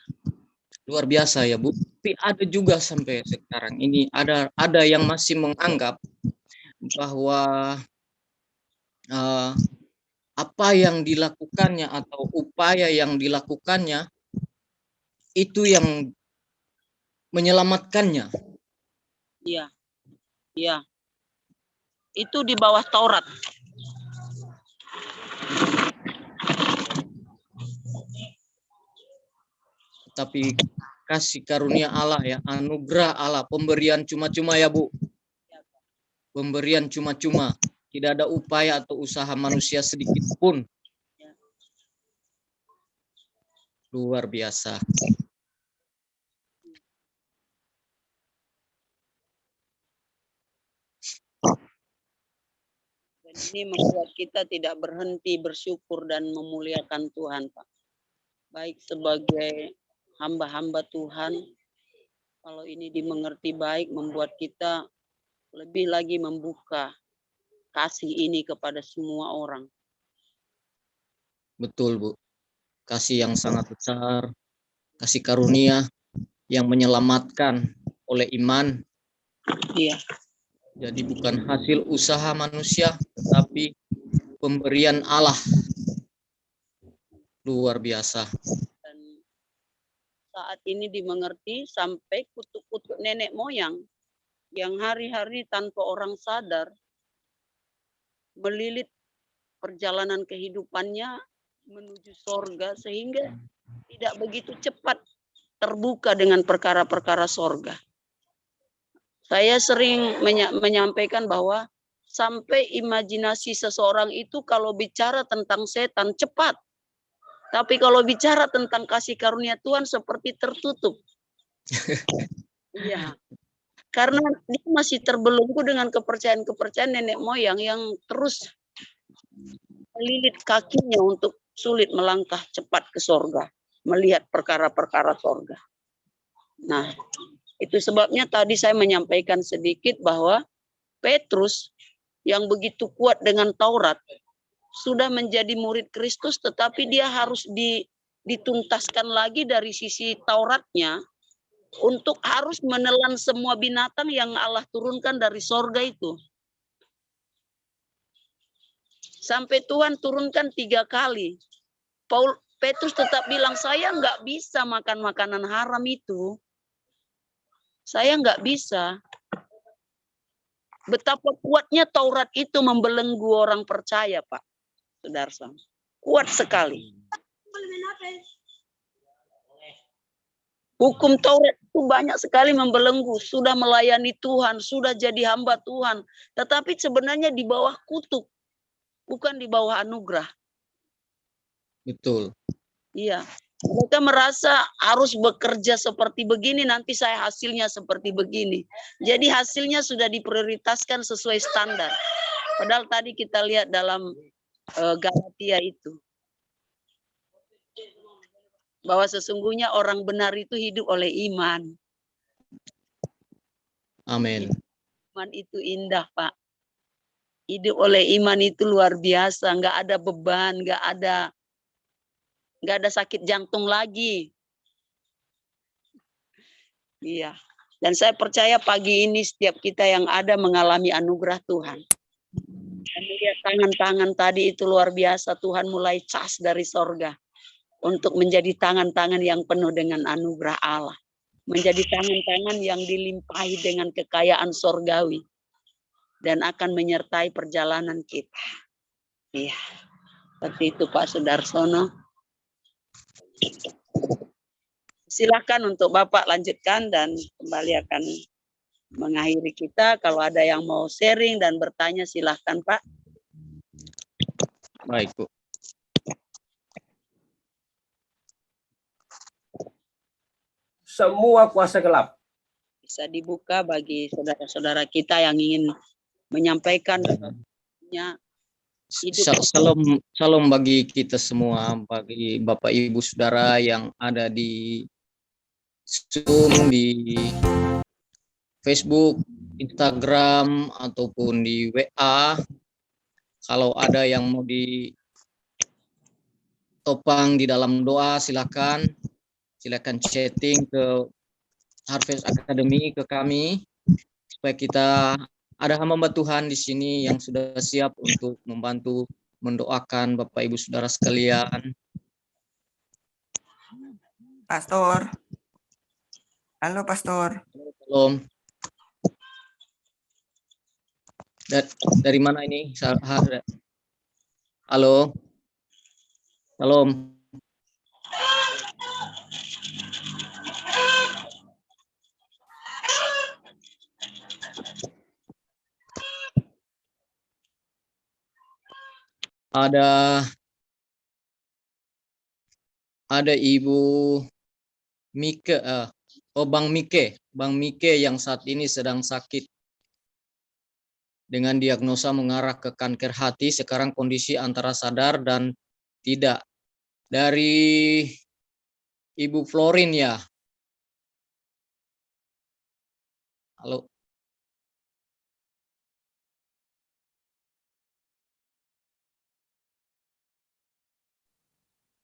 luar biasa ya Bu. Tapi ada juga sampai sekarang ini ada yang masih menganggap bahwa apa yang dilakukannya atau upaya yang dilakukannya itu yang menyelamatkannya. Iya. Iya. Itu di bawah Taurat. Tapi kasih karunia Allah ya, anugerah Allah, pemberian cuma-cuma ya Bu. Pemberian cuma-cuma. Tidak ada upaya atau usaha manusia sedikit pun. Luar biasa. Dan ini membuat kita tidak berhenti bersyukur dan memuliakan Tuhan, Pak. Baik sebagai hamba-hamba Tuhan, kalau ini dimengerti baik, membuat kita lebih lagi membuka kasih ini kepada semua orang. Betul Bu. Kasih yang sangat besar, kasih karunia yang menyelamatkan oleh iman. Iya. Jadi bukan hasil usaha manusia, tetapi pemberian Allah. Luar biasa. Dan saat ini dimengerti sampai kutuk-kutuk nenek moyang yang hari-hari tanpa orang sadar melilit perjalanan kehidupannya menuju sorga, sehingga tidak begitu cepat terbuka dengan perkara-perkara sorga. Saya sering menyampaikan bahwa sampai imajinasi seseorang itu kalau bicara tentang setan cepat. Tapi kalau bicara tentang kasih karunia Tuhan seperti tertutup. Iya. Karena dia masih terbelenggu dengan kepercayaan-kepercayaan nenek moyang yang terus melilit kakinya untuk sulit melangkah cepat ke sorga. Melihat perkara-perkara sorga. Nah, itu sebabnya tadi saya menyampaikan sedikit bahwa Petrus yang begitu kuat dengan Taurat sudah menjadi murid Kristus, tetapi dia harus dituntaskan lagi dari sisi Tauratnya untuk harus menelan semua binatang yang Allah turunkan dari sorga itu. Sampai Tuhan turunkan 3 kali. Petrus tetap bilang, saya nggak bisa makan makanan haram itu. Saya nggak bisa. Betapa kuatnya Taurat itu membelenggu orang percaya, Pak Sudarso. Kuat sekali. Hukum Taurat itu banyak sekali membelenggu. Sudah melayani Tuhan, sudah jadi hamba Tuhan. Tetapi sebenarnya di bawah kutuk, bukan di bawah anugerah. Betul. Iya. Mereka merasa harus bekerja seperti begini, nanti saya hasilnya seperti begini. Jadi hasilnya sudah diprioritaskan sesuai standar. Padahal tadi kita lihat dalam Galatia itu, bahwa sesungguhnya orang benar itu hidup oleh iman. Amin. Iman itu indah, Pak. Hidup oleh iman itu luar biasa. Nggak ada beban, nggak ada sakit jantung lagi. Iya. Dan saya percaya pagi ini setiap kita yang ada mengalami anugerah Tuhan. Dan lihat tangan-tangan tadi itu luar biasa. Tuhan mulai cas dari sorga untuk menjadi tangan-tangan yang penuh dengan anugerah Allah. Menjadi tangan-tangan yang dilimpahi dengan kekayaan sorgawi. Dan akan menyertai perjalanan kita. Iya. Seperti itu Pak Sudarsono. Silakan untuk Bapak lanjutkan dan kembali akan mengakhiri kita. Kalau ada yang mau sharing dan bertanya silakan Pak. Baik, Bu. Semua kuasa gelap Bisa dibuka bagi saudara-saudara kita yang ingin menyampaikan Salam bagi kita semua, bagi Bapak Ibu Saudara yang ada di Zoom, di Facebook, Instagram, ataupun di WA. Kalau ada yang mau ditopang di dalam doa, silakan chatting ke Harvest Academy, ke kami, supaya kita ada hamba Tuhan di sini yang sudah siap untuk membantu mendoakan Bapak Ibu Saudara sekalian. Pastor. Halo Pastor. Shalom. Dari mana ini? Halo. Shalom. Ada Ibu Mike, Bang Mike yang saat ini sedang sakit dengan diagnosa mengarah ke kanker hati. Sekarang kondisi antara sadar dan tidak. Dari Ibu Florin ya. Halo.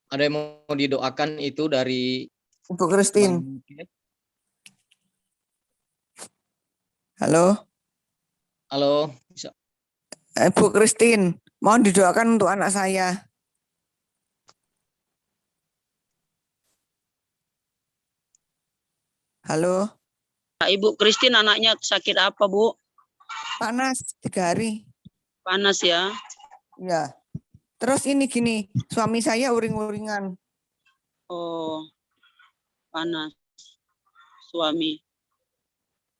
Ada yang mau didoakan itu dari Ibu Christine. Halo. Halo, bisa. Ibu Christine, mohon didoakan untuk anak saya. Halo. Ibu Christine, anaknya sakit apa, Bu? Panas 3 hari. Panas ya? Ya. Terus ini gini, suami saya uring-uringan. Oh, panas. Suami.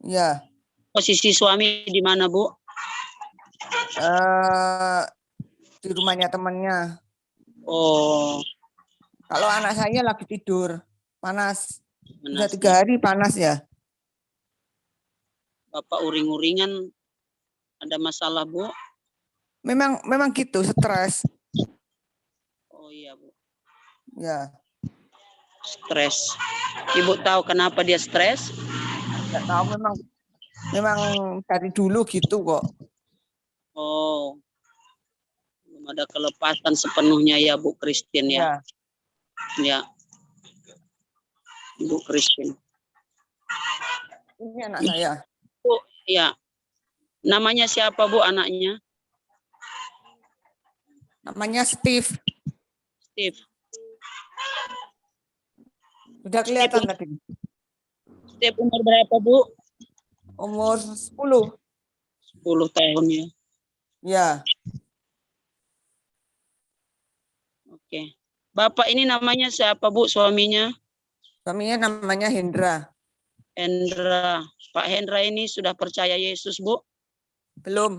Ya. Posisi suami di mana, Bu? Di rumahnya temannya. Oh. Kalau anak saya lagi tidur, panas. Sudah Panas. 3 hari panas ya. Bapak uring-uringan, ada masalah, Bu? Memang gitu, stres. Oh iya, Bu. Ya. Stres. Ibu tahu kenapa dia stres? Nggak tahu, memang dari dulu gitu kok. Oh. Belum ada kelepasan sepenuhnya ya, Bu Christine ya. Ya. Ibu Christine. Ini anak saya. Bu, ya. Namanya siapa Bu anaknya? Namanya Steve. Steve. Sudah kelihatan tadi. Steve umur berapa Bu? Umur 10. 10 tahun ya. Ya. Oke. Bapak ini namanya siapa Bu suaminya? Suaminya namanya Hendra. Hendra. Pak Hendra ini sudah percaya Yesus Bu? Belum.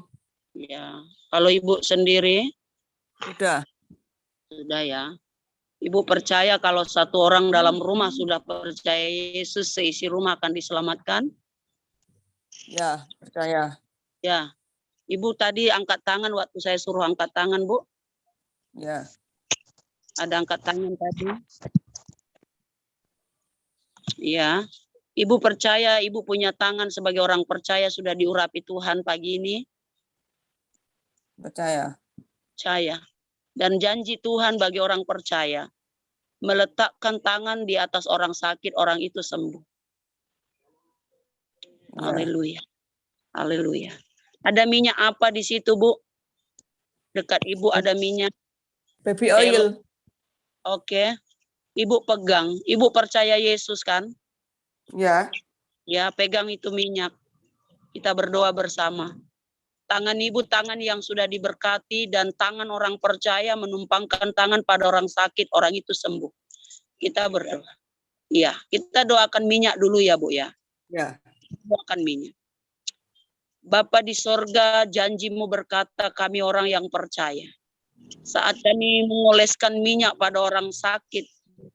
Ya. Kalau Ibu sendiri? Sudah. Sudah ya. Ibu percaya kalau satu orang dalam rumah sudah percaya Yesus, seisi rumah akan diselamatkan? Ya, percaya. Ya. Ibu tadi angkat tangan waktu saya suruh angkat tangan Bu. Ya. Ada angkat tangan tadi. Ya. Ibu percaya, Ibu punya tangan sebagai orang percaya sudah diurapi Tuhan pagi ini? Percaya. Percaya. Dan janji Tuhan bagi orang percaya, meletakkan tangan di atas orang sakit, orang itu sembuh. Ya. Haleluya. Haleluya. Ada minyak apa di situ, Bu? Dekat Ibu ada minyak. Baby oil. Oke. Ibu pegang. Ibu percaya Yesus kan? Ya. Ya, pegang itu minyak. Kita berdoa bersama. Tangan Ibu tangan yang sudah diberkati dan tangan orang percaya menumpangkan tangan pada orang sakit, orang itu sembuh. Kita berdoa. Iya, kita doakan minyak dulu ya, Bu ya. Ya. Doakan minyak. Bapa di sorga, janjimu berkata kami orang yang percaya. Saat kami mengoleskan minyak pada orang sakit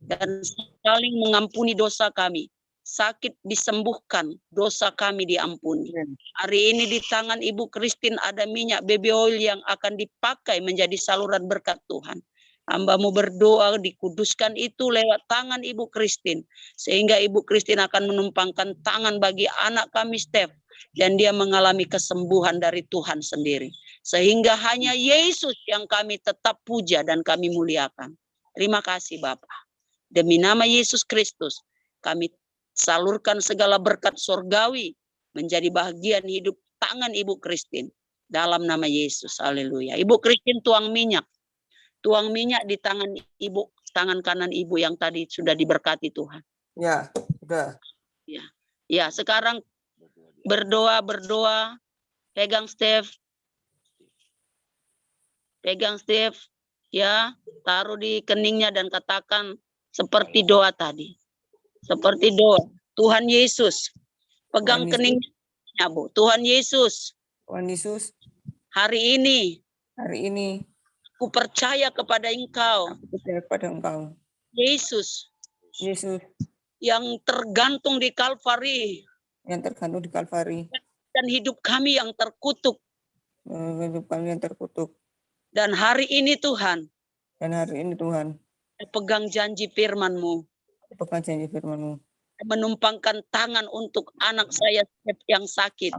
dan saling mengampuni dosa kami, sakit disembuhkan, dosa kami diampuni. Hari ini di tangan Ibu Christine ada minyak baby oil yang akan dipakai menjadi saluran berkat Tuhan. Hamba-Mu berdoa dikuduskan itu lewat tangan Ibu Christine. Sehingga Ibu Christine akan menumpangkan tangan bagi anak kami Steph. Dan dia mengalami kesembuhan dari Tuhan sendiri. Sehingga hanya Yesus yang kami tetap puja dan kami muliakan. Terima kasih Bapak. Demi nama Yesus Kristus, kami salurkan segala berkat surgawi menjadi bagian hidup tangan Ibu Christine. Dalam nama Yesus, haleluya. Ibu Christine tuang minyak. Tuang minyak di tangan Ibu, tangan kanan Ibu yang tadi sudah diberkati Tuhan. Ya, sudah. Ya, ya sekarang berdoa, pegang Steph. Pegang Steph, ya, taruh di keningnya dan katakan seperti doa tadi. Seperti doa. Tuhan Yesus, pegang keningnya, Bu. Tuhan Yesus. Tuhan Yesus. Hari ini. Aku percaya kepada Engkau. Yesus. Yang tergantung di Kalvari. Dan hidup kami yang terkutuk. Dan hari ini Tuhan. Pegang janji firman-Mu. Menumpangkan tangan untuk anak saya yang sakit.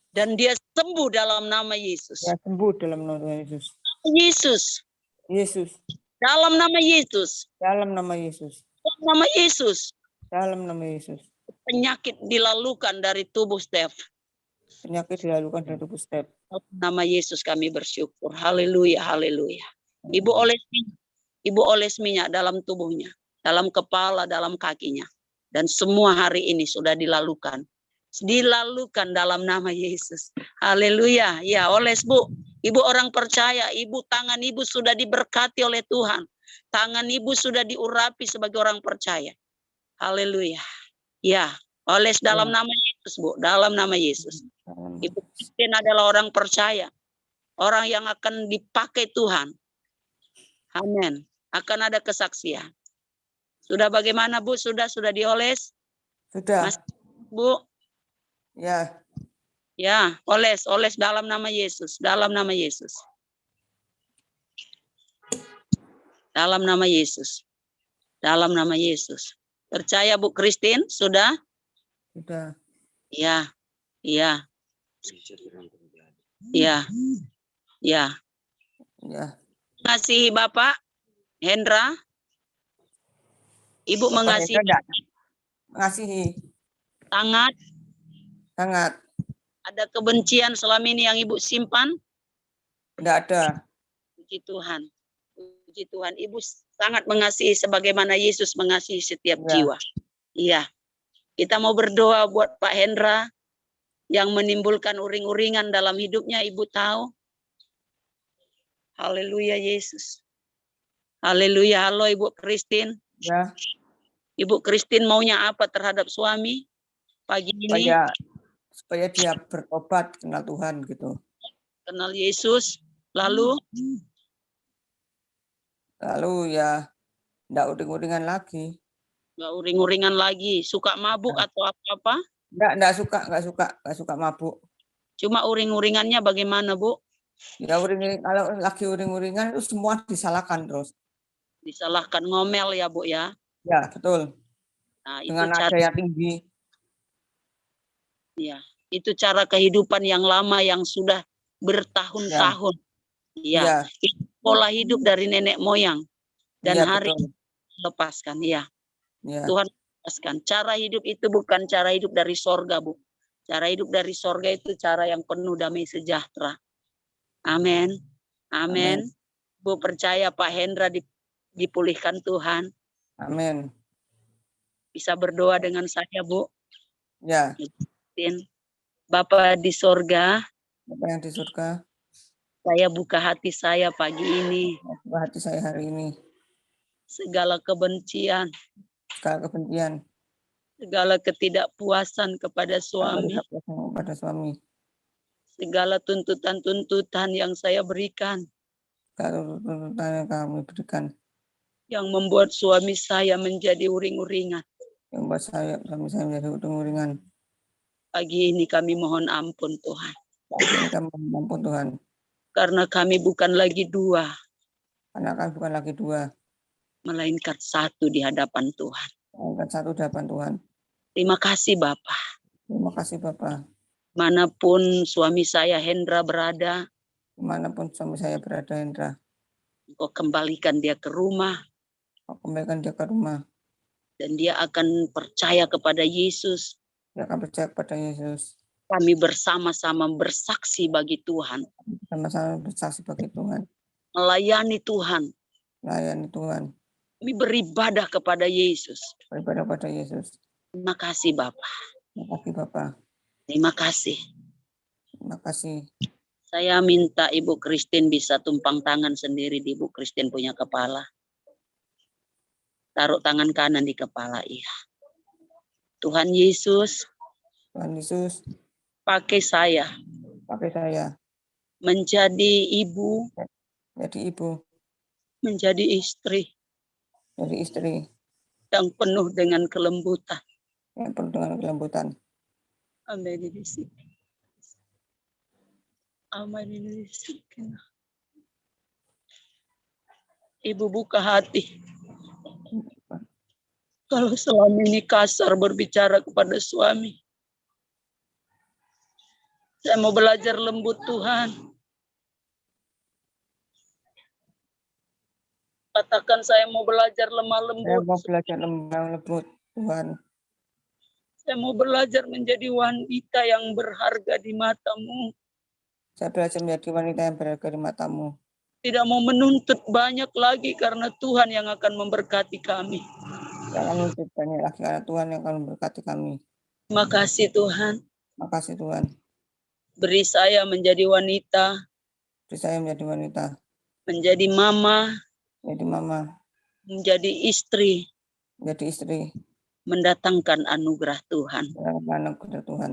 Dan dia sembuh dalam nama Yesus. Yesus. Dalam nama Yesus. Penyakit dilalukan dari tubuh Steph. Nama Yesus kami bersyukur. Haleluya, haleluya. Ibu oles minyak dalam tubuhnya, dalam kepala, dalam kakinya. Dan semua hari ini sudah dilalukan. Dilalukan dalam nama Yesus. Haleluya. Ya, oles Bu. Ibu orang percaya, Ibu tangan Ibu sudah diberkati oleh Tuhan. Tangan Ibu sudah diurapi sebagai orang percaya. Haleluya. Ya, oles dalam nama Yesus, Bu. Dalam nama Yesus. Ibu Christine adalah orang percaya. Orang yang akan dipakai Tuhan. Amin. Akan ada kesaksian. Sudah bagaimana, Bu? Sudah dioles? Sudah. Mas, Bu? Ya. Ya, oles dalam nama Yesus. Dalam nama Yesus. Dalam nama Yesus. Dalam nama Yesus. Percaya Bu Christine? Sudah? Sudah. Ya. Ya. Ya. Ya. Ya. Terima kasih Bapak. Hendra, Ibu mengasihi Mengasihi sangat. sangat. Ada kebencian selama ini yang Ibu simpan? Tidak ada. Puji Tuhan. Puji Tuhan. Ibu sangat mengasihi sebagaimana Yesus mengasihi setiap jiwa. Iya. Kita mau berdoa buat Pak Hendra yang menimbulkan uring-uringan dalam hidupnya. Ibu tahu. Haleluya Yesus. Haleluya. Halo Ibu Christine. Ya. Ibu Christine maunya apa terhadap suami pagi ini? Supaya dia bertobat, kenal Tuhan gitu. Kenal Yesus. Lalu ya enggak uring-uringan lagi. Enggak uring-uringan lagi. Suka mabuk atau apa-apa? Enggak suka mabuk. Cuma uring-uringannya bagaimana, Bu? Ya kalau lagi uring-uringan itu semua disalahkan terus. Disalahkan, ngomel ya, Bu ya? Ya, betul. Nah, dengan itu nada yang tinggi. Ya, itu cara kehidupan yang lama yang sudah bertahun-tahun. Ya. Itu pola hidup dari nenek moyang. Dan hari ini lepaskan, ya. Tuhan lepaskan. Cara hidup itu bukan cara hidup dari sorga, Bu. Cara hidup dari sorga itu cara yang penuh damai sejahtera. Amin. Amin. Bu percaya Pak Hendra dipulihkan Tuhan. Amin. Bisa berdoa dengan saya, Bu? Ya. Bapa di sorga. Bapa yang di surga. Saya buka hati saya pagi ini. Buka hati saya hari ini. Segala kebencian. Segala kebencian. Segala ketidakpuasan kepada suami. Kepada suami. Segala tuntutan-tuntutan yang saya berikan. Segala tuntutan yang kami berikan. Yang membuat suami saya menjadi uring-uringan. Yang membuat suami saya menjadi uring-uringan. Pagi ini kami mohon ampun Tuhan. Pagi ini kami mohon ampun Tuhan. Karena kami bukan lagi dua. Karena kami bukan lagi dua. Melainkan satu di hadapan Tuhan. Melainkan satu di hadapan Tuhan. Terima kasih Bapak. Terima kasih Bapak. Manapun suami saya Hendra berada. Dimanapun suami saya berada Hendra. Engkau kembalikan dia ke rumah. Kembalikan dia ke rumah. Dan dia akan percaya kepada Yesus. Dia akan percaya kepada Yesus. Kami bersama-sama bersaksi bagi Tuhan. Sama-sama bersaksi bagi Tuhan. Melayani Tuhan. Melayani Tuhan. Kami beribadah kepada Yesus. Beribadah kepada Yesus. Terima kasih Bapak. Terima kasih Bapak. Terima kasih. Terima kasih. Saya minta Ibu Christine bisa tumpang tangan sendiri di Ibu Christine punya kepala. Taruh tangan kanan di kepala, iya. Tuhan Yesus. Tuhan Yesus. Pakai saya. Pakai saya. Menjadi ibu. Menjadi ibu. Menjadi istri. Menjadi istri. Yang penuh dengan kelembutan. Yang penuh dengan kelembutan. Amin. Amin. Ibu buka hati. Kalau selama ini kasar berbicara kepada suami. Saya mau belajar lembut Tuhan. Katakan saya mau belajar lemah lembut. Saya mau belajar lemah lembut Tuhan. Saya mau belajar menjadi wanita yang berharga di matamu. Saya belajar menjadi wanita yang berharga di matamu. Tidak mau menuntut banyak lagi karena Tuhan yang akan memberkati kami. Jangan menuntut banyak lagi karena Tuhan yang akan memberkati kami. Terima kasih Tuhan. Terima kasih Tuhan. Beri saya menjadi wanita. Beri saya menjadi wanita. Menjadi mama. Menjadi mama. Menjadi istri. Menjadi istri. Mendatangkan anugerah Tuhan. Mendatangkan anugerah Tuhan.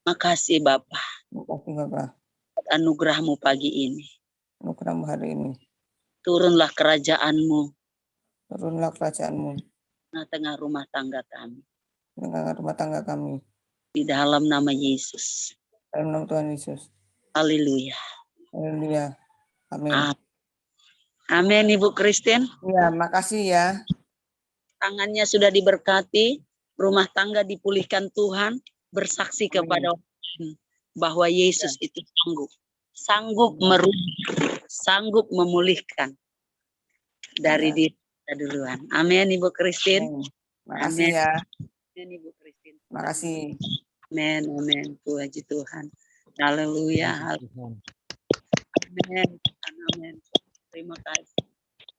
Makasih Bapak. Makasih Bapak. Anugerahmu pagi ini. Anugerahmu hari ini. Turunlah kerajaanmu. Turunlah kerajaanmu. Tengah rumah tangga kami. Tengah rumah tangga kami. Di dalam nama Yesus. Dalam nama Tuhan Yesus. Haleluya. Haleluya. Amin. Amin Ibu Christine. Ya, makasih ya. Tangannya sudah diberkati. Rumah tangga dipulihkan Tuhan. Bersaksi kepada orang bahwa Yesus itu sanggup. Sanggup merubah. Sanggup memulihkan. dari diri kita duluan. Amin, Ibu Christine. Makasih Amin. ya. Amin, Ibu Christine. Makasih. Amin, amin. Puji Tuhan. Haleluya. Amin. Amin. Terima kasih.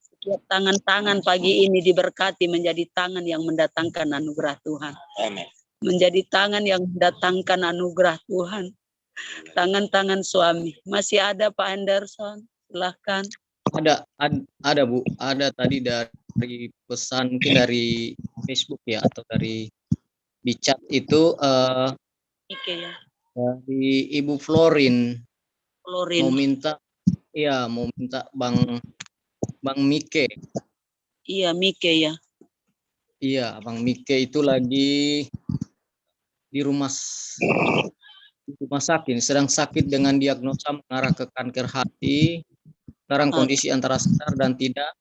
Setiap tangan-tangan pagi ini diberkati menjadi tangan yang mendatangkan anugerah Tuhan. Amin. Menjadi tangan yang mendatangkan anugerah Tuhan. Tangan-tangan suami. Masih ada Pak Anderson? Silahkan. Ada Bu, ada tadi dari pesan mungkin dari Facebook ya, atau dari di chat itu Oke ya. dari Ibu Florin Florin. mau minta Bang Mike. Iya, Mike ya. Iya, Bang Mike itu lagi di rumah sakit, sedang sakit dengan diagnosa mengarah ke kanker hati. Sekarang kondisi antara sadar dan tidak.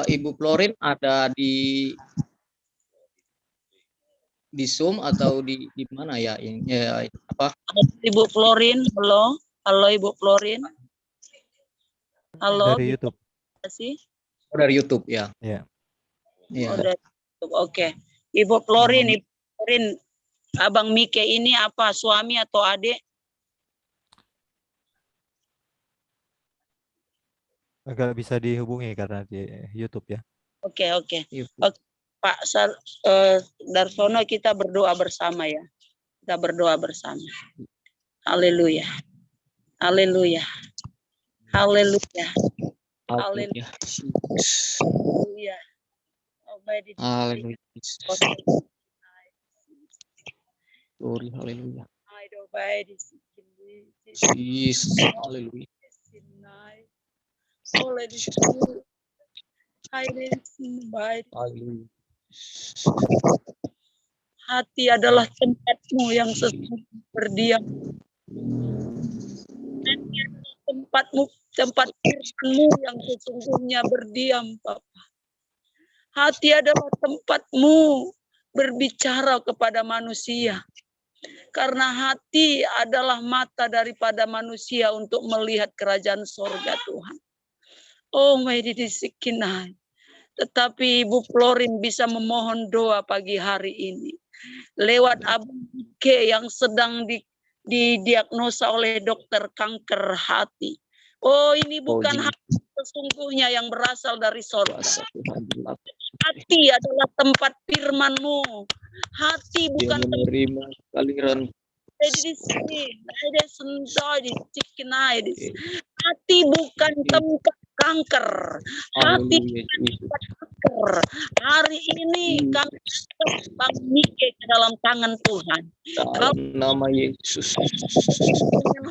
Ibu Florin ada di Zoom atau di mana ya ini? Apa? Ibu Florin, halo. Halo Ibu Florin. Halo. Dari YouTube. Oh, dari YouTube ya. Iya. Oh, dari YouTube. Oke. Ibu Florin, Abang Mike ini apa, suami atau adik? Agak bisa dihubungi karena di YouTube ya. Oke. Pak Darsono, kita berdoa bersama ya. Kita berdoa bersama. Haleluya. Haleluya. Haleluya. Haleluya. Haleluya. Haleluya. Glory, haleluya. Jesus, haleluya. Hati adalah tempatmu yang sesungguhnya berdiam. Tempat firman-Mu yang sesungguhnya berdiam, Bapa. Hati adalah tempatmu berbicara kepada manusia. Karena hati adalah mata daripada manusia untuk melihat kerajaan sorga Tuhan. Oh, Maididisikinai. Tetapi Ibu Florin bisa memohon doa pagi hari ini. Lewat Abang Mike yang sedang didiagnosa oleh dokter kanker hati. Oh, ini bukan hati sesungguhnya yang berasal dari sorga. Hati adalah tempat firman-Mu. Hati bukan menerima aliran. Hati bukan tempat kanker. Hati bukan tempat kanker. Hari ini kami Bang Mike ke dalam tangan Tuhan. Dalam nama Yesus.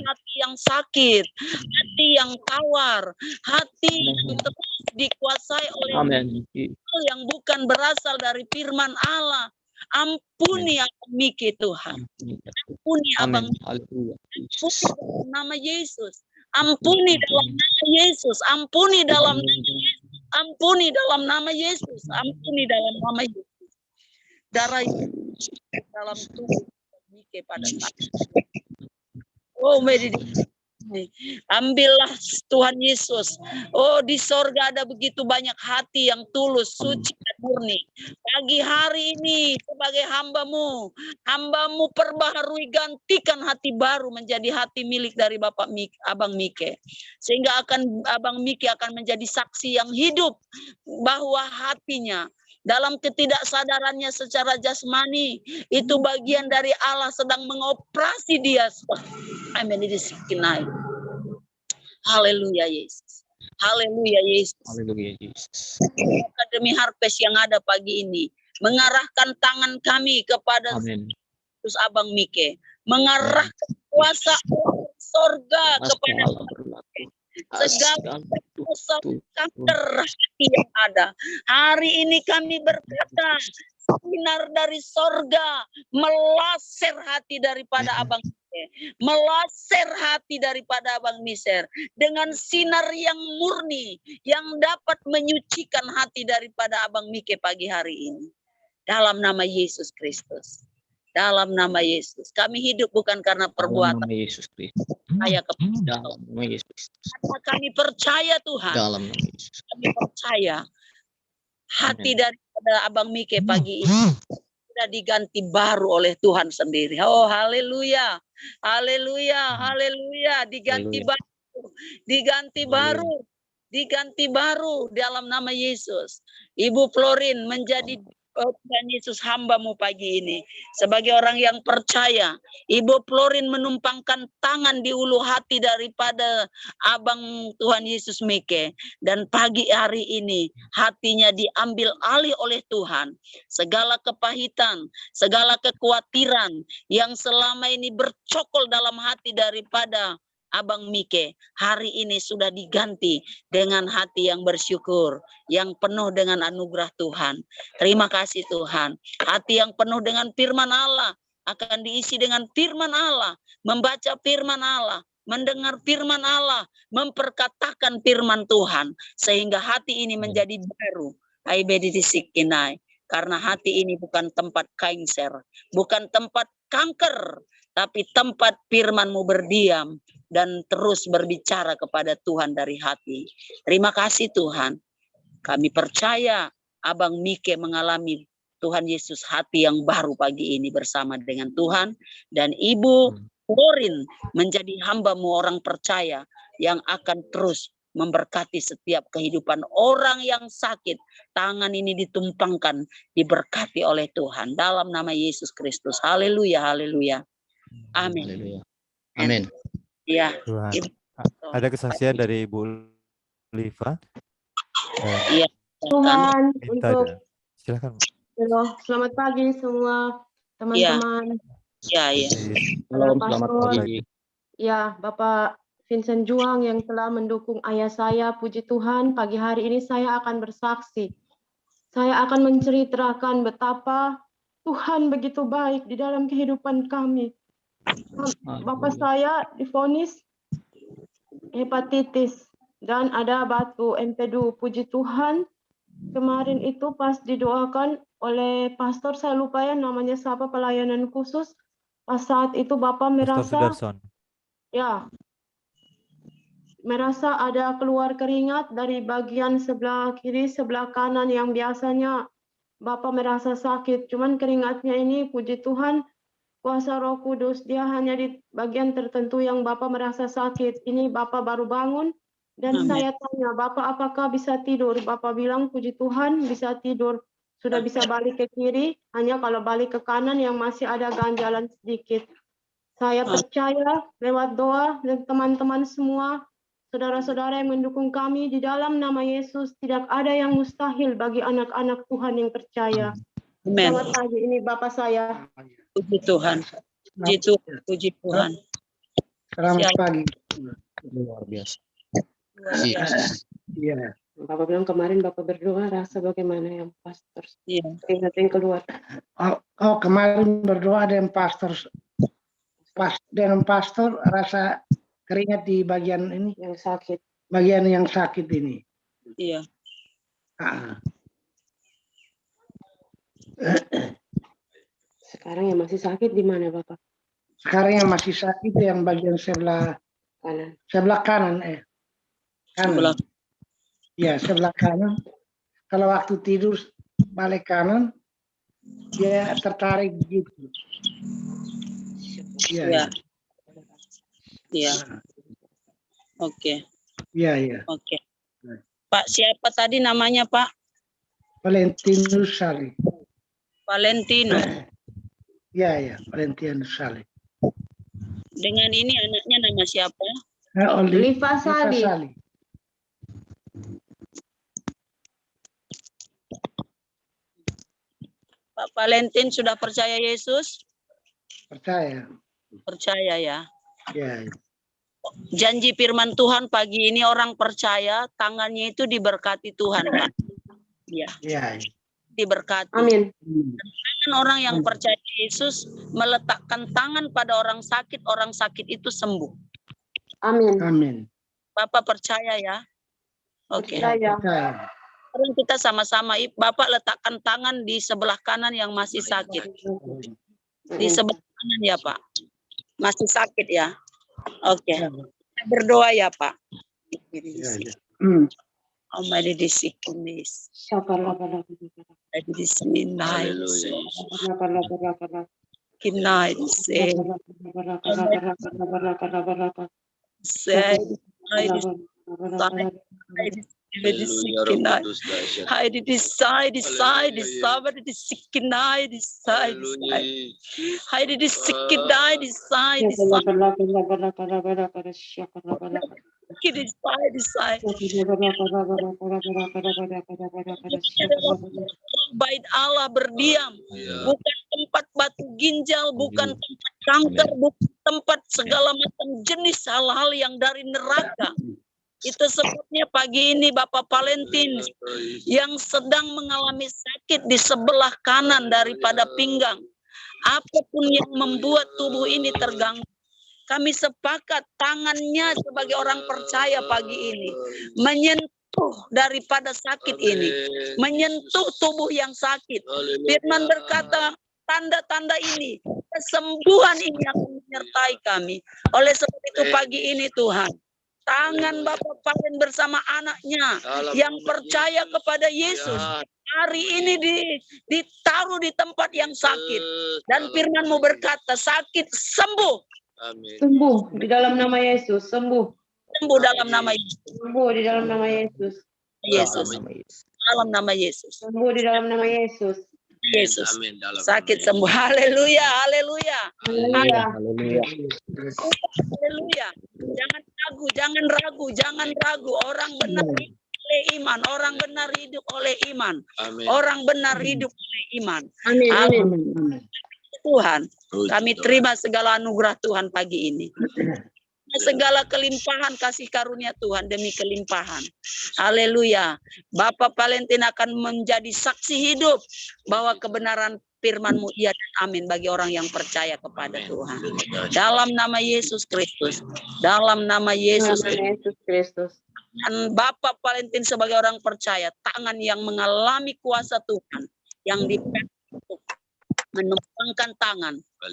Hati yang sakit, hati yang tawar, hati yang terus dikuasai oleh yang bukan berasal dari firman Allah. Ampuni Abang Mike Tuhan. Ampuni Abang Mike. Ampuni dalam nama Yesus. Ampuni dalam nama Yesus. Ampuni dalam nama Yesus. Ampuni dalam nama Yesus. Ampuni dalam nama Yesus. Darah Yesus dalam tubuh Mike pada saat. Oh, ambillah Tuhan Yesus. Oh, di sorga ada begitu banyak hati yang tulus, suci, dan murni. Pagi hari ini sebagai hamba-Mu perbaharui, gantikan hati baru menjadi hati milik dari Bapak Mike, Abang Mike. Sehingga Abang Mike akan menjadi saksi yang hidup bahwa hatinya dalam ketidaksadarannya secara jasmani itu bagian dari Allah sedang mengoperasi dia. Amin. Haleluya Yesus. Haleluya Yesus. Haleluya Yesus. Akademi Harpes yang ada pagi ini mengarahkan tangan kami kepada Yesus Abang Mike, mengarahkan kuasa sorga kepada segala dosa kanker hati yang ada. Hari ini kami berkata, sinar dari sorga melaser hati daripada Abang Mike, melaser hati daripada Abang Miser dengan sinar yang murni yang dapat menyucikan hati daripada Abang Mike pagi hari ini. Dalam nama Yesus Kristus. Dalam nama Yesus. Kami hidup bukan karena perbuatan. Dalam nama Yesus Kristus. Percaya kepada Dalam nama Yesus Kristus. Karena kami percaya Tuhan. Dalam nama Yesus. Kami percaya hati daripada Abang Mike pagi ini sudah diganti baru oleh Tuhan sendiri. Oh, haleluya. Haleluya. Haleluya. Diganti baru. Diganti baru. Diganti baru dalam nama Yesus. Ibu Florin menjadi Tuhan Yesus hamba-Mu pagi ini. Sebagai orang yang percaya, Ibu Florin menumpangkan tangan di ulu hati daripada Abang Tuhan Yesus Mike. Dan pagi hari ini hatinya diambil alih oleh Tuhan. Segala kepahitan, segala kekhawatiran yang selama ini bercokol dalam hati daripada Abang Mike, hari ini sudah diganti dengan hati yang bersyukur, yang penuh dengan anugerah Tuhan. Terima kasih Tuhan. Hati yang penuh dengan firman Allah akan diisi dengan firman Allah, membaca firman Allah, mendengar firman Allah, memperkatakan firman Tuhan, sehingga hati ini menjadi baru. Aibeditisikinai. Karena hati ini bukan tempat kanker, bukan tempat kanker, tapi tempat firman-Mu berdiam dan terus berbicara kepada Tuhan dari hati. Terima kasih Tuhan. Kami percaya Abang Mike mengalami Tuhan Yesus hati yang baru pagi ini bersama dengan Tuhan. Dan Ibu Florin menjadi hamba-Mu orang percaya yang akan terus memberkati setiap kehidupan orang yang sakit. Tangan ini ditumpangkan, diberkati oleh Tuhan. Dalam nama Yesus Kristus. Haleluya, haleluya. Amin. Haleluya. Amin. Ya. Tuhan. Ada kesaksian dari Ibu Liva. Iya. Tuhan Minta untuk aja. Silakan. selamat pagi semua teman-teman. Ya, ya. Salam, selamat pagi. Ya, Bapak Vincent Juang yang telah mendukung ayah saya, puji Tuhan, pagi hari ini saya akan bersaksi. Saya akan menceritakan betapa Tuhan begitu baik di dalam kehidupan kami. Bapak saya divonis hepatitis dan ada batu empedu. Puji Tuhan, kemarin itu pas didoakan oleh pastor, saya lupa ya namanya siapa, pelayanan khusus. Pas saat itu Bapak merasa, ya, merasa ada keluar keringat dari bagian sebelah kiri, sebelah kanan yang biasanya Bapak merasa sakit. Cuman keringatnya ini, puji Tuhan, kuasa Roh Kudus, dia hanya di bagian tertentu yang Bapak merasa sakit. Ini Bapak baru bangun dan Amin. saya tanya, Bapak apakah bisa tidur? Bapak bilang, puji Tuhan bisa tidur. Sudah bisa balik ke kiri, hanya kalau balik ke kanan yang masih ada ganjalan sedikit. Saya percaya lewat doa dan teman-teman semua, saudara-saudara yang mendukung kami, di dalam nama Yesus tidak ada yang mustahil bagi anak-anak Tuhan yang percaya. Amen. Selamat pagi, ini Bapak saya. Puji Tuhan. Puji Tuhan. Puji Tuhan. Selamat pagi. Luar biasa. Luar biasa. Iya. Bapak bilang kemarin Bapak berdoa, rasa bagaimana yang pastor? Iya. Keringat yang keluar. Oh, kemarin berdoa dengan pastor. Dengan pastor rasa keringat di bagian ini. Yang sakit. Bagian yang sakit ini. Iya. Sekarang yang masih sakit di mana Bapak? Sekarang yang masih sakit yang bagian sebelah kanan. Sebelah kanan, kanan. Ya, sebelah kanan. Kalau waktu tidur balik kanan, dia tertarik gitu. Iya. Iya. Oke. Iya, iya. Oke. Pak, siapa tadi namanya, Pak? Valentinus Sali. Valentino. Iya, iya, Valentinus Sali. Dengan ini anaknya nama siapa? Liva Sali. Pak Valentin sudah percaya Yesus? Percaya. Percaya ya. Ya. Janji firman Tuhan pagi ini orang percaya tangannya itu diberkati Tuhan, Pak. Ya. Ya. Diberkati. Amin. Orang yang percaya Yesus meletakkan tangan pada orang sakit itu sembuh. Amin. Amin. Bapak percaya ya? Oke. Percaya. Sekarang kita sama-sama, Bapak letakkan tangan di sebelah kanan yang masih sakit. Di sebelah kanan ya Pak. Masih sakit ya. Oke. Kita berdoa ya Pak. Almighty disikinis. Kinai bait Allah berdiam, bukan tempat batu ginjal, bukan tempat kanker, bukan tempat segala macam jenis hal-hal yang dari neraka. Itu sebabnya pagi ini Bapak Valentin yang sedang mengalami sakit di sebelah kanan daripada pinggang. Apapun yang membuat tubuh ini terganggu, kami sepakat tangannya sebagai orang percaya pagi ini menyentuh daripada sakit ini, menyentuh tubuh yang sakit. Firman berkata, tanda-tanda ini, kesembuhan ini akan menyertai kami. Oleh sebab itu pagi ini Tuhan, tangan Bapak Valen bersama anaknya yang percaya kepada Yesus hari ini ditaruh di tempat yang sakit, dan firman-Mu berkata sakit sembuh. Sembuh di dalam nama Yesus, sembuh. Sembuh dalam nama Yesus. Sembuh di dalam nama Yesus. Yesus. Dalam nama Yesus. Sembuh di dalam nama Yesus. Yesus. Sakit sembuh. Haleluya, haleluya. Haleluya. Haleluya. Jangan ragu, jangan ragu, jangan ragu. Orang benar hidup oleh iman. Orang benar hidup oleh iman. Orang benar hidup oleh iman. Amin. Amin. Tuhan, kami terima segala anugerah Tuhan pagi ini. Segala kelimpahan kasih karunia Tuhan demi kelimpahan. Haleluya. Bapak Valentin akan menjadi saksi hidup bahwa kebenaran firman-Mu iya dan amin bagi orang yang percaya kepada Tuhan. Dalam nama Yesus Kristus. Dalam nama Yesus Kristus. Dan Bapak Valentin sebagai orang percaya, tangan yang mengalami kuasa Tuhan yang dipegang menumpangkan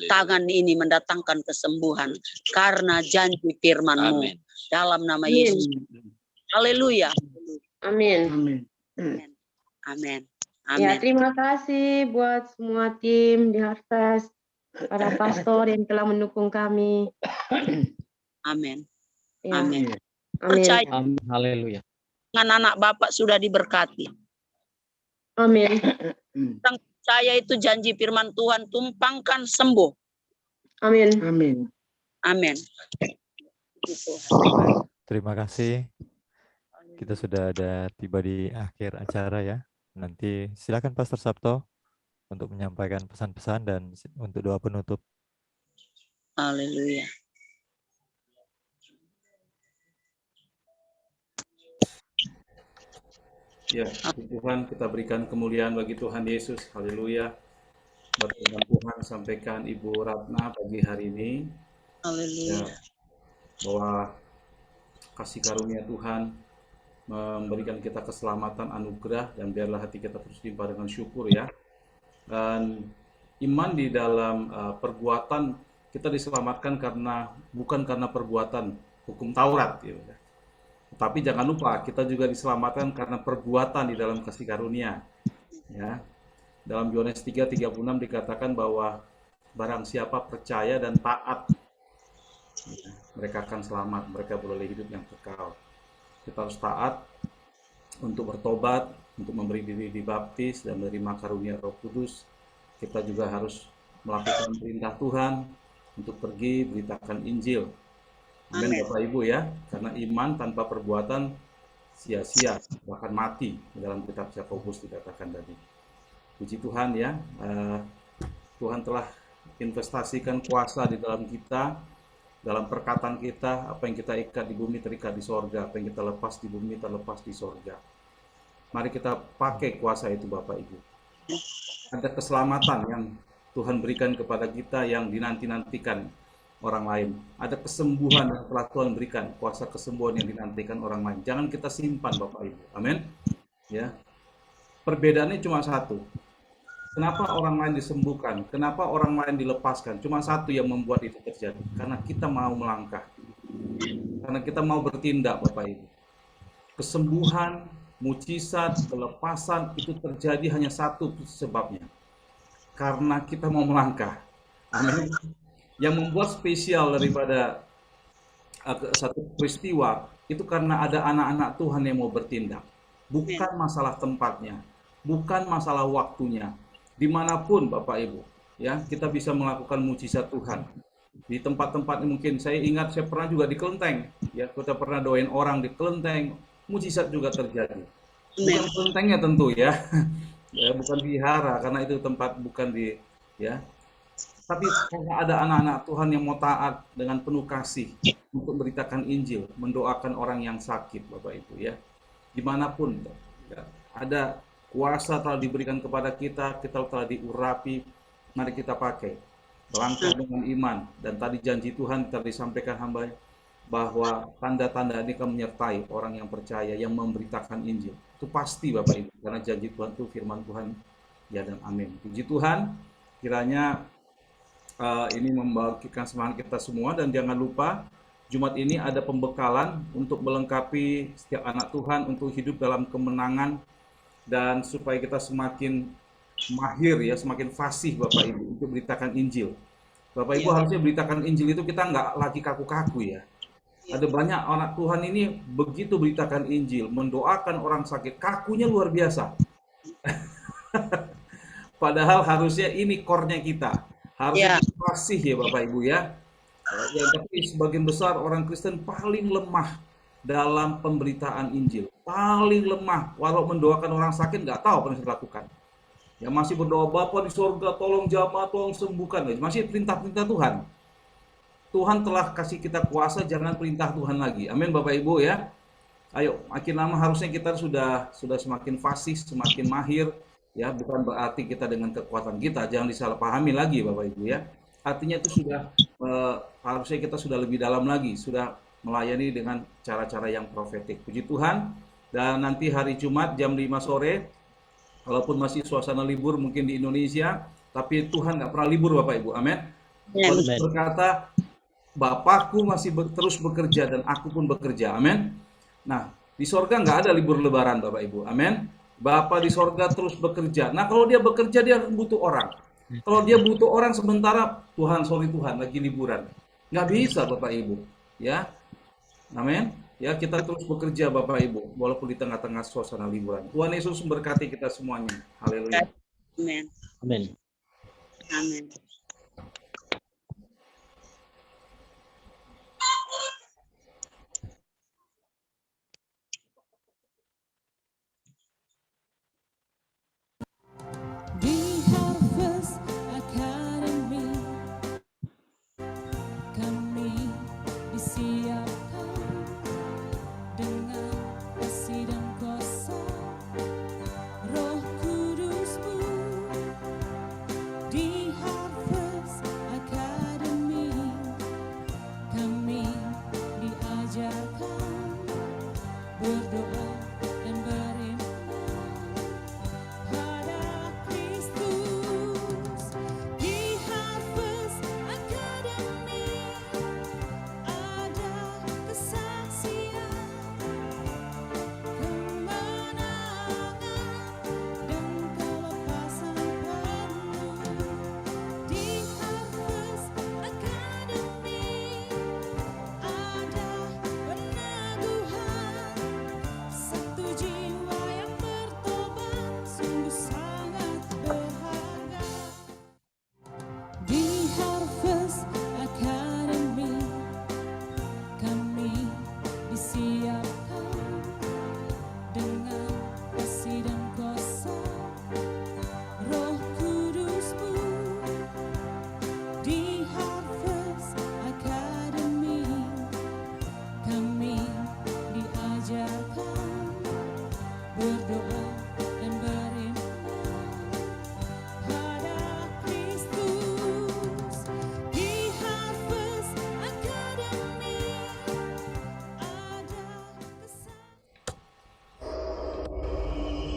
tangan ini mendatangkan kesembuhan karena janji firman-Mu. Dalam nama Yesus. Haleluya. Amin. Amin. Amin. Ya, terima kasih buat semua tim di Harvest, para pastor yang telah mendukung kami. Amin. Ya. Amin. Amin. Percaya Haleluya. dengan anak Bapak sudah diberkati. Amin. Tentang saya itu janji firman Tuhan, tumpangkan sembuh. Amin. Amin. Amin. Terima kasih. Kita sudah ada tiba di akhir acara ya. Nanti silakan Pastor Sabto untuk menyampaikan pesan-pesan dan untuk doa penutup. Haleluya. Ya, Tuhan, kita berikan kemuliaan bagi Tuhan Yesus. Haleluya. Berfirman Tuhan sampaikan Ibu Ratna pagi hari ini. Haleluya. Ya, bahwa kasih karunia Tuhan memberikan kita keselamatan, anugerah, dan biarlah hati kita terus limpah dengan syukur ya. Dan iman di dalam perbuatan, kita diselamatkan bukan karena perbuatan hukum Taurat gitu. Tapi jangan lupa kita juga diselamatkan karena perbuatan di dalam kasih karunia. Ya. Dalam Yohanes 3:36 dikatakan bahwa barang siapa percaya dan taat, ya, mereka akan selamat, mereka beroleh hidup yang kekal. Kita harus taat untuk bertobat, untuk memberi diri dibaptis dan menerima karunia Roh Kudus. Kita juga harus melakukan perintah Tuhan untuk pergi beritakan Injil. Amin Bapak Ibu ya, karena iman tanpa perbuatan sia-sia, bahkan mati. Dalam kitab Yakobus dikatakan tadi. Puji Tuhan ya, Tuhan telah investasikan kuasa di dalam kita, dalam perkataan kita. Apa yang kita ikat di bumi terikat di sorga, apa yang kita lepas di bumi terlepas di sorga. Mari kita pakai kuasa itu Bapak Ibu. Ada keselamatan yang Tuhan berikan kepada kita yang dinanti-nantikan orang lain. Ada kesembuhan yang telah Tuhan berikan, kuasa kesembuhan yang dinantikan orang lain. Jangan kita simpan Bapak Ibu. Amin. Ya. Perbedaannya cuma satu. Kenapa orang lain disembuhkan? Kenapa orang lain dilepaskan? Cuma satu yang membuat itu terjadi. Karena kita mau melangkah. Karena kita mau bertindak, Bapak Ibu. Kesembuhan, mujizat, kelepasan itu terjadi hanya satu sebabnya. Karena kita mau melangkah. Amin. Yang membuat spesial daripada satu peristiwa itu karena ada anak-anak Tuhan yang mau bertindak. Bukan masalah tempatnya, bukan masalah waktunya. Dimanapun Bapak Ibu, ya kita bisa melakukan mujizat Tuhan. Di tempat-tempat mungkin saya ingat saya pernah juga di Kelenteng, ya kita pernah doain orang di Kelenteng, mujizat juga terjadi. Bukan kelentengnya tentu ya, ya bukan vihara karena itu tempat bukan di ya. Tapi karena ada anak-anak Tuhan yang mau taat dengan penuh kasih untuk beritakan Injil, mendoakan orang yang sakit, Bapak Ibu ya. Dimanapun ya, ada kuasa telah diberikan kepada kita, kita telah diurapi, mari kita pakai. Melangkah dengan iman, dan tadi janji Tuhan telah disampaikan hamba bahwa tanda-tanda ini akan menyertai orang yang percaya, yang memberitakan Injil. Itu pasti Bapak Ibu, karena janji Tuhan itu firman Tuhan, ya dan amin. Puji Tuhan, kiranya ini membangkitkan semangat kita semua, dan jangan lupa Jumat ini ada pembekalan untuk melengkapi setiap anak Tuhan untuk hidup dalam kemenangan dan supaya kita semakin mahir ya, semakin fasih Bapak Ibu untuk beritakan Injil. Bapak Ibu harusnya beritakan Injil itu kita nggak lagi kaku-kaku ya. Ada banyak anak Tuhan ini begitu beritakan Injil, mendoakan orang sakit, kakunya luar biasa. Padahal harusnya ini core-nya kita. Harusnya fasih ya Bapak Ibu ya. Ya, tapi sebagian besar orang Kristen paling lemah dalam pemberitaan Injil, paling lemah. Walau mendoakan orang sakit nggak tahu apa yang harus dilakukan. Ya masih berdoa, Bapa di sorga, tolong jamah, tolong sembuhkan. Masih perintah-perintah Tuhan. Tuhan telah kasih kita kuasa, jangan perintah Tuhan lagi. Amin Bapak Ibu ya. Ayo, makin lama harusnya kita sudah semakin fasih, semakin mahir. Ya, bukan berarti kita dengan kekuatan kita, jangan disalahpahami lagi Bapak Ibu ya. Artinya itu sudah harusnya kita sudah lebih dalam lagi, sudah melayani dengan cara-cara yang profetik. Puji Tuhan. Dan nanti hari Jumat jam 5 sore, walaupun masih suasana libur mungkin di Indonesia, tapi Tuhan nggak pernah libur Bapak Ibu. Amin. Paulus berkata, Bapakku masih terus bekerja dan aku pun bekerja. Amin. Nah, di sorga nggak ada libur lebaran Bapak Ibu. Amin. Bapa di sorga terus bekerja. Nah, kalau dia bekerja, dia butuh orang. Kalau dia butuh orang sementara, Tuhan lagi liburan. Nggak bisa Bapak Ibu. Ya, amin. Ya, kita terus bekerja Bapak Ibu, walaupun di tengah-tengah suasana liburan. Tuhan Yesus memberkati kita semuanya. Haleluya. Amin. Amin. Amin.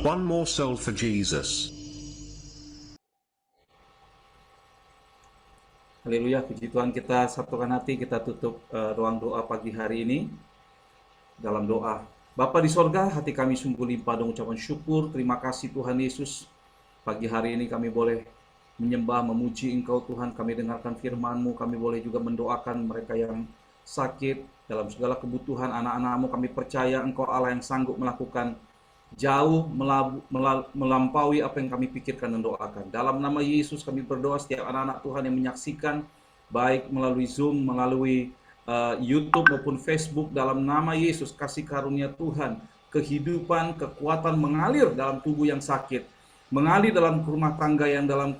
One more soul for Jesus. Haleluya, puji Tuhan, kita satukan hati, kita tutup ruang doa pagi hari ini dalam doa. Bapa di sorga, hati kami sungguh limpah dengan ucapan syukur. Terima kasih Tuhan Yesus. Pagi hari ini kami boleh menyembah, memuji Engkau Tuhan. Kami dengarkan firman-Mu, kami boleh juga mendoakan mereka yang sakit dalam segala kebutuhan anak-anak-Mu. Kami percaya Engkau Allah yang sanggup melakukan jauh melampaui apa yang kami pikirkan dan doakan. Dalam nama Yesus kami berdoa setiap anak-anak Tuhan yang menyaksikan baik melalui Zoom, melalui YouTube maupun Facebook, dalam nama Yesus kasih karunia Tuhan, kehidupan, kekuatan mengalir dalam tubuh yang sakit, mengalir dalam rumah tangga yang dalam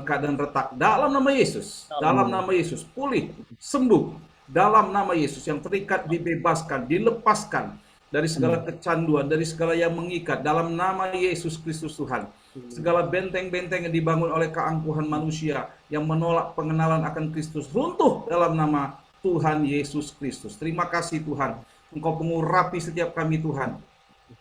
keadaan retak. Dalam nama Yesus, dalam nama Yesus pulih, sembuh. Dalam nama Yesus yang terikat dibebaskan, dilepaskan dari segala kecanduan, dari segala yang mengikat, dalam nama Yesus Kristus Tuhan. Segala benteng-benteng yang dibangun oleh keangkuhan manusia yang menolak pengenalan akan Kristus, runtuh dalam nama Tuhan Yesus Kristus. Terima kasih Tuhan, Engkau pengurapi setiap kami Tuhan.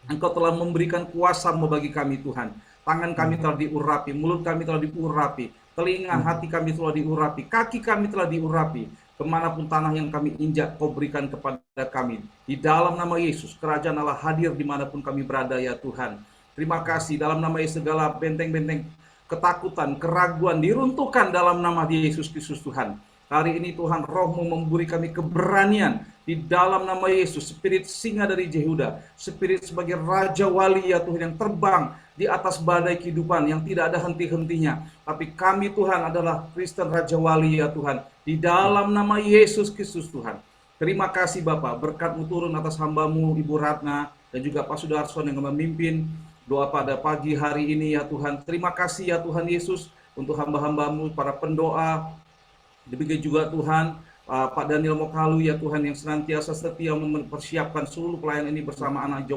Engkau telah memberikan kuasa-Mu bagi kami Tuhan. Tangan kami telah diurapi, mulut kami telah diurapi, telinga hati kami telah diurapi, kaki kami telah diurapi. Kemanapun tanah yang kami injak, Kau berikan kepada kami. Di dalam nama Yesus, kerajaan Allah hadir dimanapun kami berada ya Tuhan. Terima kasih, dalam nama Yesus segala benteng-benteng ketakutan, keraguan diruntuhkan dalam nama Yesus Kristus Tuhan. Hari ini Tuhan, Roh-Mu memberi kami keberanian di dalam nama Yesus. Spirit singa dari Yehuda, spirit sebagai Raja Wali ya Tuhan yang terbang di atas badai kehidupan yang tidak ada henti-hentinya. Tapi kami Tuhan adalah Kristen Raja Wali ya Tuhan. Di dalam nama Yesus Kristus Tuhan. Terima kasih Bapak, berkat-Mu turun atas hamba-Mu Ibu Ratna dan juga Pak Sudarson yang memimpin doa pada pagi hari ini ya Tuhan. Terima kasih ya Tuhan Yesus untuk hamba-hamba-Mu, para pendoa. Demikian juga Tuhan Pak Daniel Mokalu ya Tuhan yang senantiasa setia mempersiapkan seluruh pelayan ini bersama anak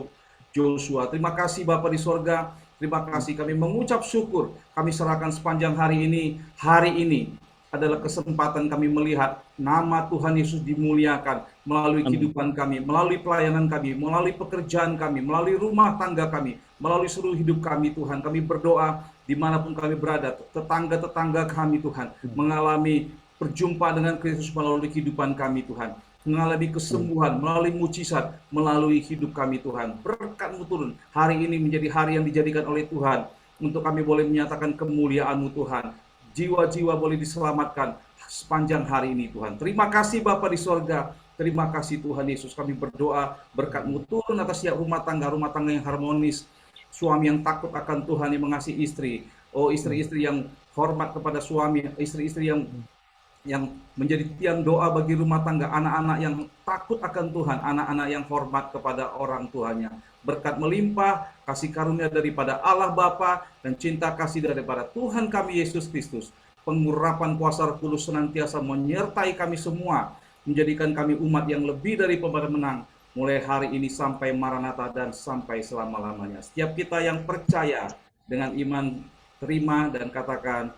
Joshua. Terima kasih Bapa di sorga, terima kasih, kami mengucap syukur, kami serahkan sepanjang hari ini adalah kesempatan kami melihat nama Tuhan Yesus dimuliakan melalui kehidupan kami, melalui pelayanan kami, melalui pekerjaan kami, melalui rumah tangga kami, melalui seluruh hidup kami Tuhan. Kami berdoa dimanapun kami berada, tetangga-tetangga kami Tuhan mengalami berjumpa dengan Kristus melalui kehidupan kami Tuhan, mengalami kesembuhan melalui mujizat melalui hidup kami Tuhan. Berkat-Mu turun hari ini menjadi hari yang dijadikan oleh Tuhan untuk kami boleh menyatakan kemuliaan-Mu Tuhan. Jiwa-jiwa boleh diselamatkan sepanjang hari ini Tuhan. Terima kasih Bapa di sorga, terima kasih Tuhan Yesus. Kami berdoa berkat-Mu turun atas setiap rumah tangga yang harmonis, suami yang takut akan Tuhan, yang mengasihi istri, istri-istri yang hormat kepada suami, istri-istri yang menjadi tiang doa bagi rumah tangga, anak-anak yang takut akan Tuhan, anak-anak yang hormat kepada orang tuanya. Berkat melimpah, kasih karunia daripada Allah Bapa dan cinta kasih daripada Tuhan kami Yesus Kristus. Pengurapan kuasa Roh Kudus senantiasa menyertai kami semua, menjadikan kami umat yang lebih dari pemenang, mulai hari ini sampai Maranatha dan sampai selama-lamanya. Setiap kita yang percaya dengan iman, terima dan katakan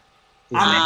amin.